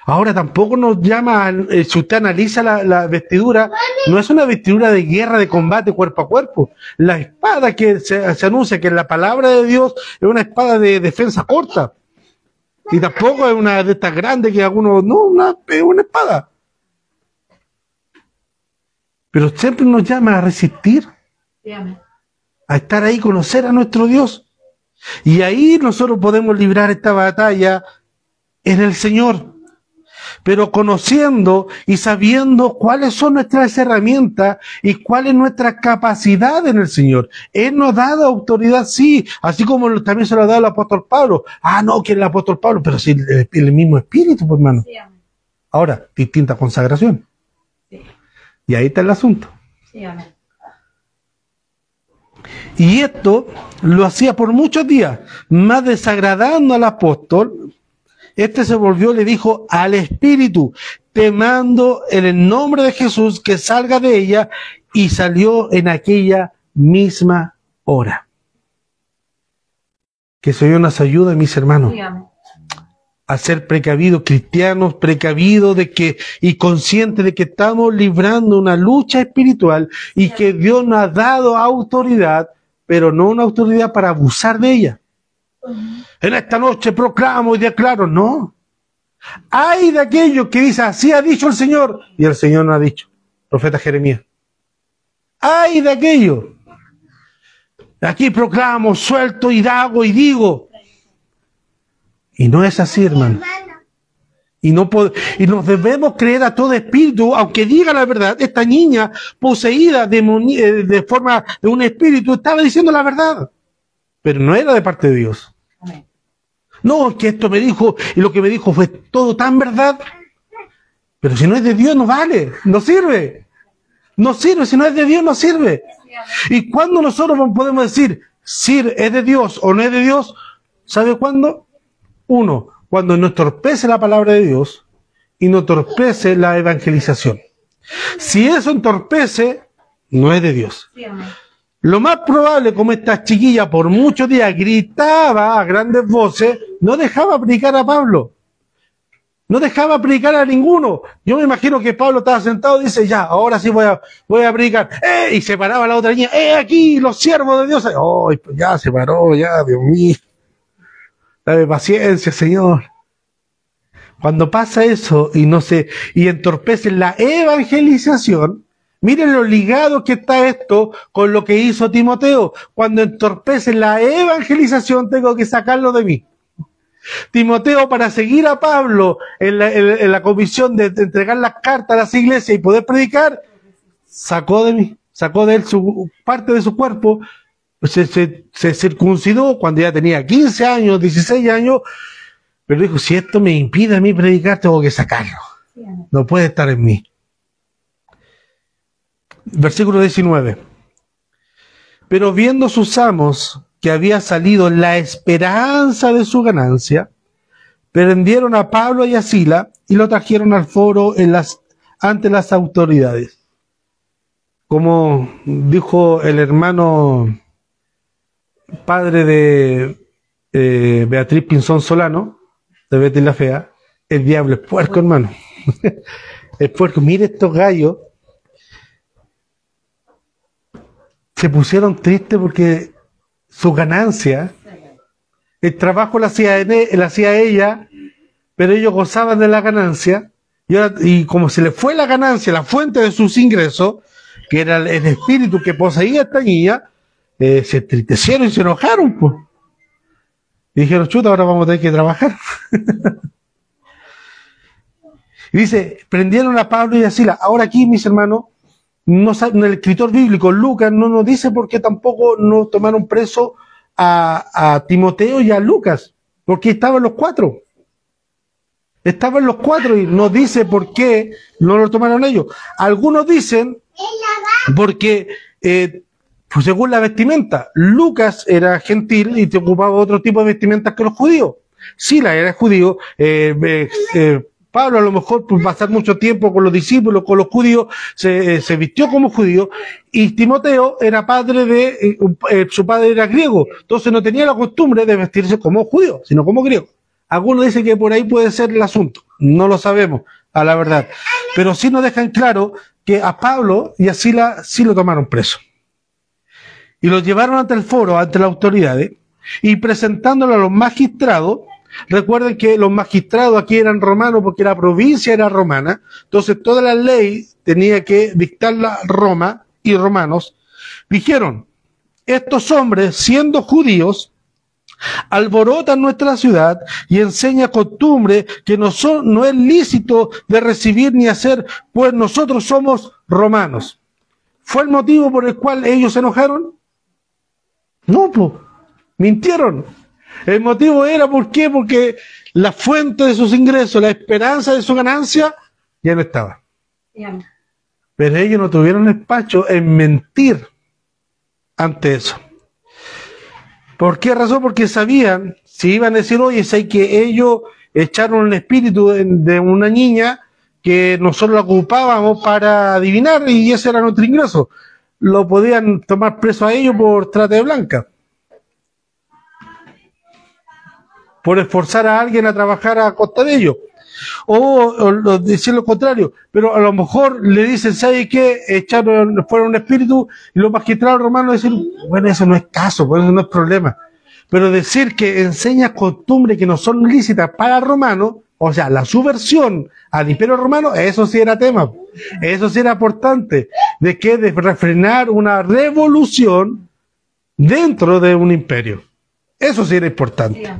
ahora tampoco nos llama, si usted analiza la vestidura, no es una vestidura de guerra, de combate cuerpo a cuerpo. La espada que se anuncia que en la palabra de Dios es una espada de defensa corta. Y tampoco es una de estas grandes que algunos, no, es una espada. Pero siempre nos llama a resistir, a estar ahí, conocer a nuestro Dios. Y ahí nosotros podemos librar esta batalla en el Señor. Pero conociendo y sabiendo cuáles son nuestras herramientas y cuál es nuestra capacidad en el Señor. Él nos ha dado autoridad, sí, así como también se lo ha dado el apóstol Pablo. No, que el apóstol Pablo, pero sí, el mismo espíritu, pues, hermano. Sí, ahora, distinta consagración. Sí. Y ahí está el asunto. Sí, amén. Y esto lo hacía por muchos días, más desagradando al apóstol. Este se volvió y le dijo al espíritu, te mando en el nombre de Jesús que salga de ella, y salió en aquella misma hora. Que el Señor nos ayude, mis hermanos, a ser precavidos, cristianos precavidos y conscientes de que estamos librando una lucha espiritual y que Dios nos ha dado autoridad, pero no una autoridad para abusar de ella. En esta noche proclamo y declaro, no. Hay de aquellos que dicen, así ha dicho el Señor, y el Señor no ha dicho. Profeta Jeremías. Hay de aquellos. Aquí proclamo, suelto y hago y digo. Y no es así, hermano. Y nos debemos creer a todo espíritu, aunque diga la verdad. Esta niña poseída de forma de un espíritu estaba diciendo la verdad, pero no era de parte de Dios. No, es que esto me dijo, y lo que me dijo fue todo tan verdad. Pero si no es de Dios, no vale, no sirve. No sirve, si no es de Dios, no sirve. Y cuando nosotros podemos decir, si es de Dios o no es de Dios, ¿sabe cuándo? Uno, cuando nos entorpece la palabra de Dios y nos entorpece la evangelización. Si eso entorpece, no es de Dios. Lo más probable, como esta chiquilla por muchos días gritaba a grandes voces, no dejaba predicar a Pablo. No dejaba predicar a ninguno. Yo me imagino que Pablo estaba sentado y dice, ya, ahora sí voy a predicar. Y se paraba la otra niña, aquí, los siervos de Dios. Pues ya se paró, ya, Dios mío. Dame paciencia, Señor. Cuando pasa eso y entorpece la evangelización, miren lo ligado que está esto con lo que hizo Timoteo. Cuando entorpece la evangelización, tengo que sacarlo de mí. Timoteo, para seguir a Pablo en la comisión de entregar las cartas a las iglesias y poder predicar, sacó de él parte de su cuerpo, se circuncidó cuando ya tenía 15 años, 16 años, pero dijo, si esto me impide a mí predicar, tengo que sacarlo. No puede estar en mí. Versículo 19. Pero viendo sus amos que había salido la esperanza de su ganancia, prendieron a Pablo y a Sila y lo trajeron al foro ante las autoridades. Como dijo el hermano padre de Beatriz Pinzón Solano, de Betty la Fea, el diablo es puerco, hermano. Es puerco. Mire, estos gallos se pusieron tristes porque su ganancia, el trabajo la hacía ella, pero ellos gozaban de la ganancia, y como se le fue la ganancia, la fuente de sus ingresos, que era el espíritu que poseía esta niña, se entristecieron y se enojaron, pues. Y dijeron, chuta, ahora vamos a tener que trabajar. Y dice, prendieron a Pablo y a Sila. Ahora aquí, mis hermanos, el escritor bíblico Lucas no nos dice por qué tampoco no tomaron preso a Timoteo y a Lucas, porque estaban los cuatro. Estaban los cuatro y no dice por qué no lo tomaron ellos. Algunos dicen porque, pues según la vestimenta, Lucas era gentil y te ocupaba otro tipo de vestimentas que los judíos. Sila era judío, Pablo a lo mejor por pasar mucho tiempo con los discípulos, con los judíos, se vistió como judío, y Timoteo era padre su padre era griego, entonces no tenía la costumbre de vestirse como judío, sino como griego. Algunos dicen que por ahí puede ser el asunto, no lo sabemos, a la verdad, pero sí nos dejan claro que a Pablo y a Sila sí lo tomaron preso. Y lo llevaron ante el foro, ante las autoridades, y presentándolo a los magistrados. Recuerden que los magistrados aquí eran romanos porque la provincia era romana, entonces toda la ley tenía que dictarla Roma y romanos. Dijeron, estos hombres, siendo judíos, alborotan nuestra ciudad y enseñan costumbres que no es lícito de recibir ni hacer, pues nosotros somos romanos. ¿Fue el motivo por el cual ellos se enojaron? No, pues, mintieron. El motivo era, ¿por qué? Porque la fuente de sus ingresos, la esperanza de su ganancia, ya no estaba. Pero ellos no tuvieron despacho en mentir ante eso. ¿Por qué razón? Porque sabían, si iban a decir, oye, sé que ellos echaron el espíritu de una niña que nosotros la ocupábamos para adivinar y ese era nuestro ingreso. Lo podían tomar preso a ellos por trata de blanca. Por esforzar a alguien a trabajar a costa de ellos. O decir lo contrario. Pero a lo mejor le dicen, ¿sabe qué? Fueron un espíritu, y los magistrados romanos dicen, bueno, eso no es caso, por eso no es problema. Pero decir que enseña costumbres que no son lícitas para romanos, o sea, la subversión al imperio romano, eso sí era tema. Eso sí era importante. ¿De qué? De refrenar una revolución dentro de un imperio. Eso sí era importante.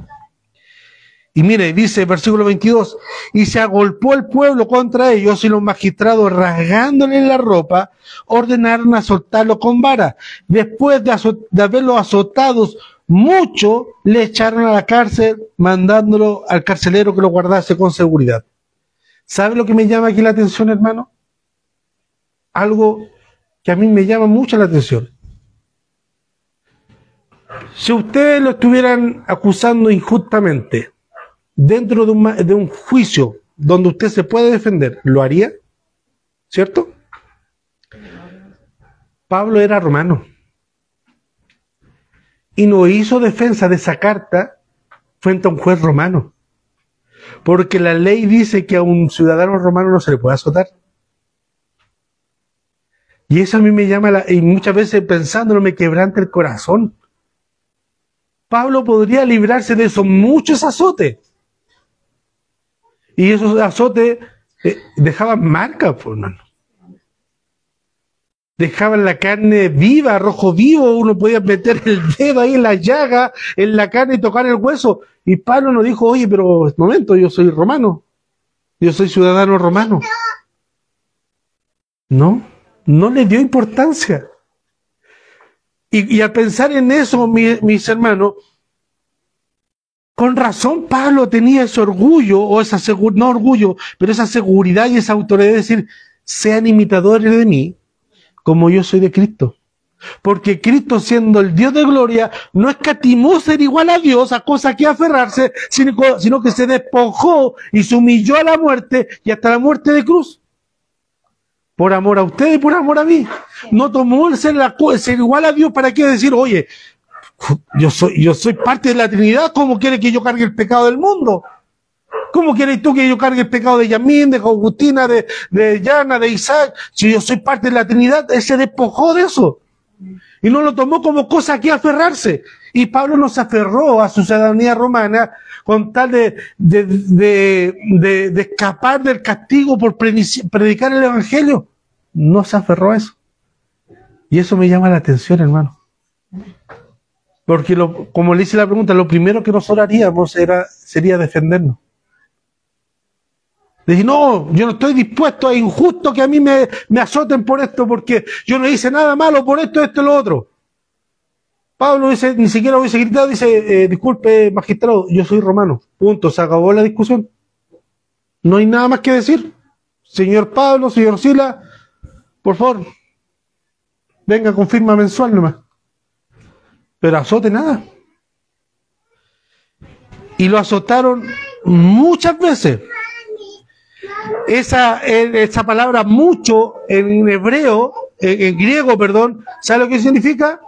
Y mire, dice versículo 22, y se agolpó el pueblo contra ellos y los magistrados, rasgándole la ropa, ordenaron azotarlo con vara. Después de haberlo azotados mucho, le echaron a la cárcel, mandándolo al carcelero que lo guardase con seguridad. ¿Sabe lo que me llama aquí la atención, hermano? Algo que a mí me llama mucho la atención. Si ustedes lo estuvieran acusando injustamente, dentro de un juicio donde usted se puede defender, ¿lo haría? ¿Cierto? Pablo era romano y no hizo defensa de esa carta frente a un juez romano, porque la ley dice que a un ciudadano romano no se le puede azotar. Y eso a mí me llama, y muchas veces pensándolo me quebranta el corazón. Pablo podría librarse de esos muchos azotes. Y esos azotes dejaban marcas, pues, hermano. Dejaban la carne viva, rojo vivo, uno podía meter el dedo ahí en la llaga, en la carne y tocar el hueso. Y Pablo nos dijo, oye, pero un momento, yo soy romano, yo soy ciudadano romano. No le dio importancia. Y al pensar en eso, mis hermanos, con razón Pablo tenía ese orgullo, o esa no orgullo, pero esa seguridad y esa autoridad de decir, sean imitadores de mí, como yo soy de Cristo. Porque Cristo, siendo el Dios de gloria, no escatimó ser igual a Dios, a cosa que aferrarse, sino que se despojó y se humilló a la muerte y hasta la muerte de cruz. Por amor a usted y por amor a mí. No tomó el ser igual a Dios para qué decir, oye, yo soy parte de la Trinidad, ¿cómo quiere que yo cargue el pecado del mundo? ¿Cómo quieres tú que yo cargue el pecado de Yamín, de Agustina, de Yana, de Isaac? Si yo soy parte de la Trinidad, él se despojó de eso. Y no lo tomó como cosa que aferrarse. Y Pablo no se aferró a su ciudadanía romana con tal de escapar del castigo por predicar el Evangelio. No se aferró a eso. Y eso me llama la atención, hermano. Porque, como le hice la pregunta, lo primero que nosotros haríamos sería defendernos. Decir, no, yo no estoy dispuesto, es injusto que a mí me azoten por esto, porque yo no hice nada malo por esto, y lo otro. Pablo dice, ni siquiera hubiese gritado, dice, disculpe, magistrado, yo soy romano. Punto, se acabó la discusión. No hay nada más que decir. Señor Pablo, señor Sila, por favor, venga con firma mensual nomás. Pero azote nada. Y lo azotaron muchas veces. Esa palabra mucho en hebreo, en griego, perdón, ¿sabe lo que significa?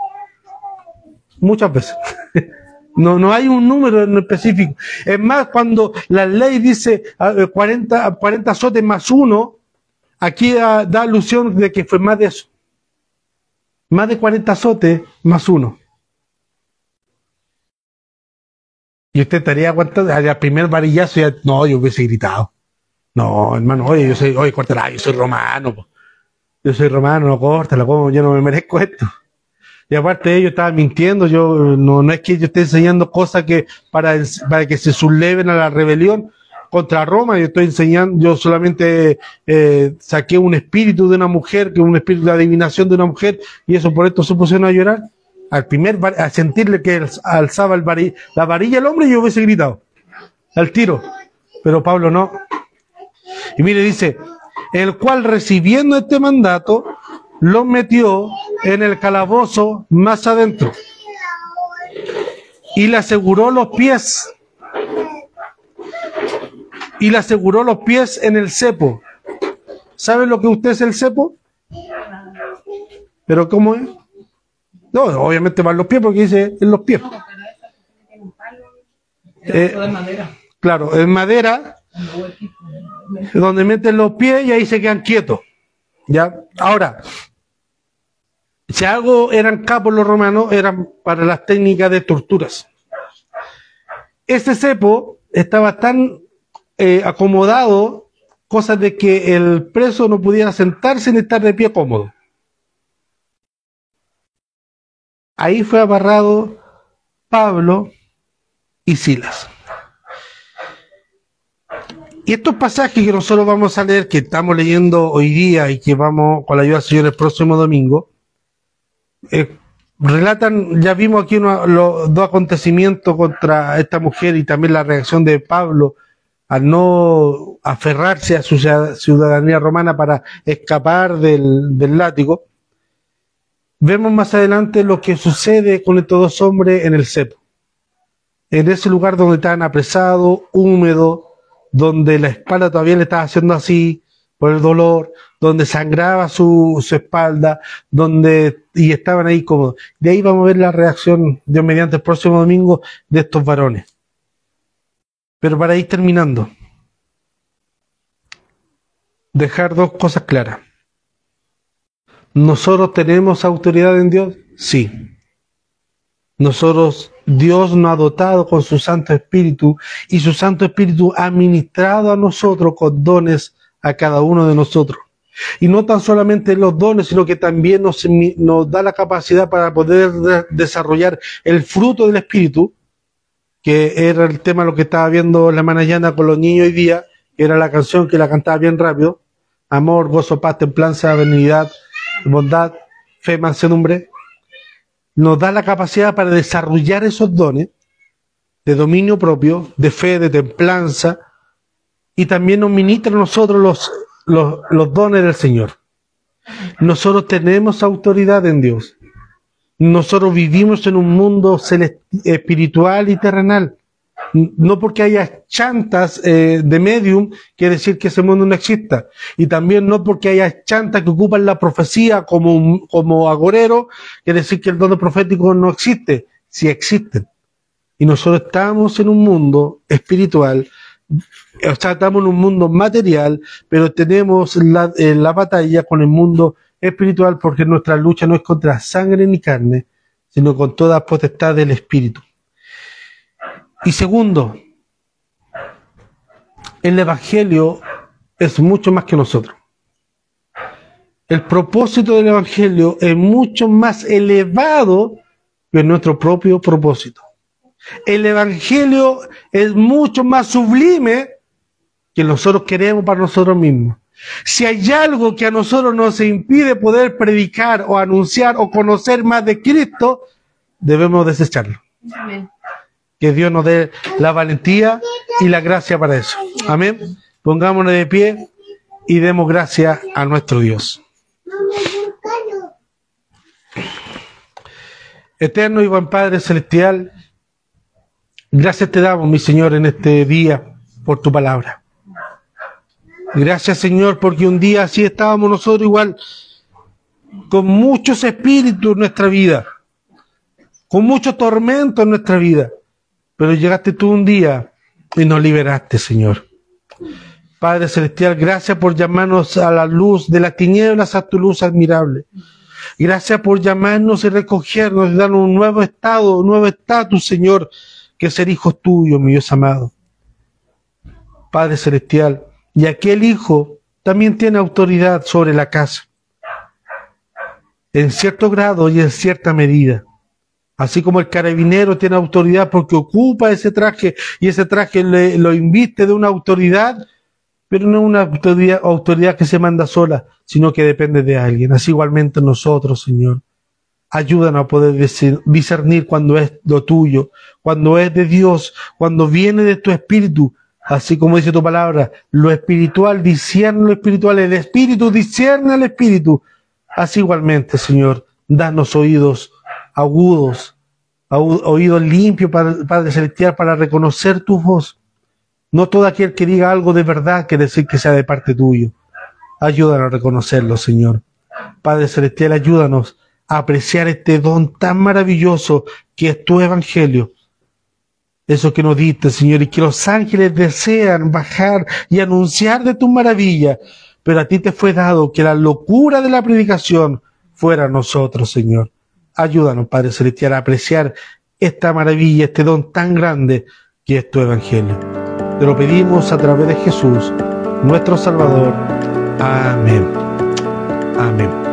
Muchas veces. No hay un número en específico. Es más, cuando la ley dice 40 azotes más uno, aquí da alusión de que fue más de eso. Más de 40 azotes más uno. Y usted estaría aguantando, al primer varillazo ya, no, yo hubiese gritado. No, hermano, oye, córtala, yo soy romano, po. Yo soy romano, no córtala, ¿cómo? Yo no me merezco esto. Y aparte ellos estaban mintiendo, no es que yo esté enseñando cosas que para que se subleven a la rebelión contra Roma, yo solamente saqué un espíritu de una mujer, que un espíritu de adivinación de una mujer, y eso por esto se pusieron a llorar. A sentirle que alzaba la varilla el hombre, yo hubiese gritado al tiro, pero Pablo no. Y mire, dice, el cual recibiendo este mandato, lo metió en el calabozo más adentro y le aseguró los pies. Y le aseguró los pies en el cepo. ¿Saben lo que usted es el cepo? ¿Pero cómo es? No, obviamente van los pies porque dice en los pies. Claro, en madera, donde meten los pies y ahí se quedan quietos. ¿Ya? Ahora, si algo eran capos los romanos, eran para las técnicas de torturas. Este cepo estaba tan acomodado, cosas de que el preso no pudiera sentarse ni estar de pie cómodo. Ahí fue amarrado Pablo y Silas. Y estos pasajes que nosotros vamos a leer, que estamos leyendo hoy día y que vamos, con la ayuda del Señor, el próximo domingo, relatan, ya vimos aquí los dos acontecimientos contra esta mujer y también la reacción de Pablo al no aferrarse a su ciudadanía romana para escapar del látigo. Vemos más adelante lo que sucede con estos dos hombres en el cepo. en ese lugar donde estaban apresados, húmedo, donde la espalda todavía le estaba haciendo así por el dolor, donde sangraba su espalda, y estaban ahí cómodos. De ahí vamos a ver la reacción, Dios mediante, el próximo domingo de estos varones. Pero para ir terminando, dejar dos cosas claras. ¿Nosotros tenemos autoridad en Dios? Sí. Dios nos ha dotado con su Santo Espíritu, y su Santo Espíritu ha ministrado a nosotros con dones a cada uno de nosotros. Y no tan solamente los dones, sino que también nos da la capacidad para poder desarrollar el fruto del Espíritu, que era el tema de lo que estaba viendo la manayana con los niños hoy día, que era la canción que la cantaba bien rápido: amor, gozo, paz, templanza, benignidad, bondad, fe, mansedumbre. Nos da la capacidad para desarrollar esos dones de dominio propio, de fe, de templanza, y también nos ministra a nosotros los dones del Señor. Nosotros tenemos autoridad en Dios. Nosotros vivimos en un mundo espiritual y terrenal. No porque haya chantas de medium quiere decir que ese mundo no exista. Y también no porque haya chantas que ocupan la profecía como agorero quiere decir que el don profético no existe. Sí existen. Y nosotros estamos en un mundo espiritual, o sea, estamos en un mundo material, pero tenemos la batalla con el mundo espiritual, porque nuestra lucha no es contra sangre ni carne, sino con toda potestad del Espíritu. Y segundo, el Evangelio es mucho más que nosotros. El propósito del Evangelio es mucho más elevado que nuestro propio propósito. El Evangelio es mucho más sublime que nosotros queremos para nosotros mismos. Si hay algo que a nosotros nos impide poder predicar o anunciar o conocer más de Cristo, debemos desecharlo. Amén. Que Dios nos dé la valentía y la gracia para eso. Amén. Pongámonos de pie y demos gracias a nuestro Dios. Eterno y buen Padre Celestial, gracias te damos, mi Señor, en este día por tu palabra. Gracias, Señor, porque un día así estábamos nosotros igual, con muchos espíritus en nuestra vida, con mucho tormento en nuestra vida, pero llegaste tú un día y nos liberaste, Señor. Padre Celestial, gracias por llamarnos a la luz de las tinieblas, a tu luz admirable. Gracias por llamarnos y recogernos y darnos un nuevo estado, un nuevo estatus, Señor, que ser hijos tuyos, mi Dios amado. Padre Celestial, y aquel hijo también tiene autoridad sobre la casa, en cierto grado y en cierta medida. Así como el carabinero tiene autoridad porque ocupa ese traje y ese traje lo inviste de una autoridad, pero no una autoridad que se manda sola, sino que depende de alguien. Así igualmente nosotros, Señor, ayúdanos a poder discernir cuando es lo tuyo, cuando es de Dios, cuando viene de tu Espíritu. Así como dice tu palabra, lo espiritual discierne lo espiritual, el Espíritu discierne al Espíritu. Así igualmente, Señor, danos oídos agudos, oídos limpios, Padre Celestial, para reconocer tu voz. No todo aquel que diga algo de verdad quiere decir que sea de parte tuyo. Ayúdanos a reconocerlo, Señor. Padre Celestial, ayúdanos a apreciar este don tan maravilloso que es tu Evangelio. Eso que nos diste, Señor, y que los ángeles desean bajar y anunciar de tu maravilla, pero a ti te fue dado que la locura de la predicación fuera a nosotros, Señor. Ayúdanos, Padre Celestial, a apreciar esta maravilla, este don tan grande que es tu Evangelio. Te lo pedimos a través de Jesús, nuestro Salvador. Amén. Amén.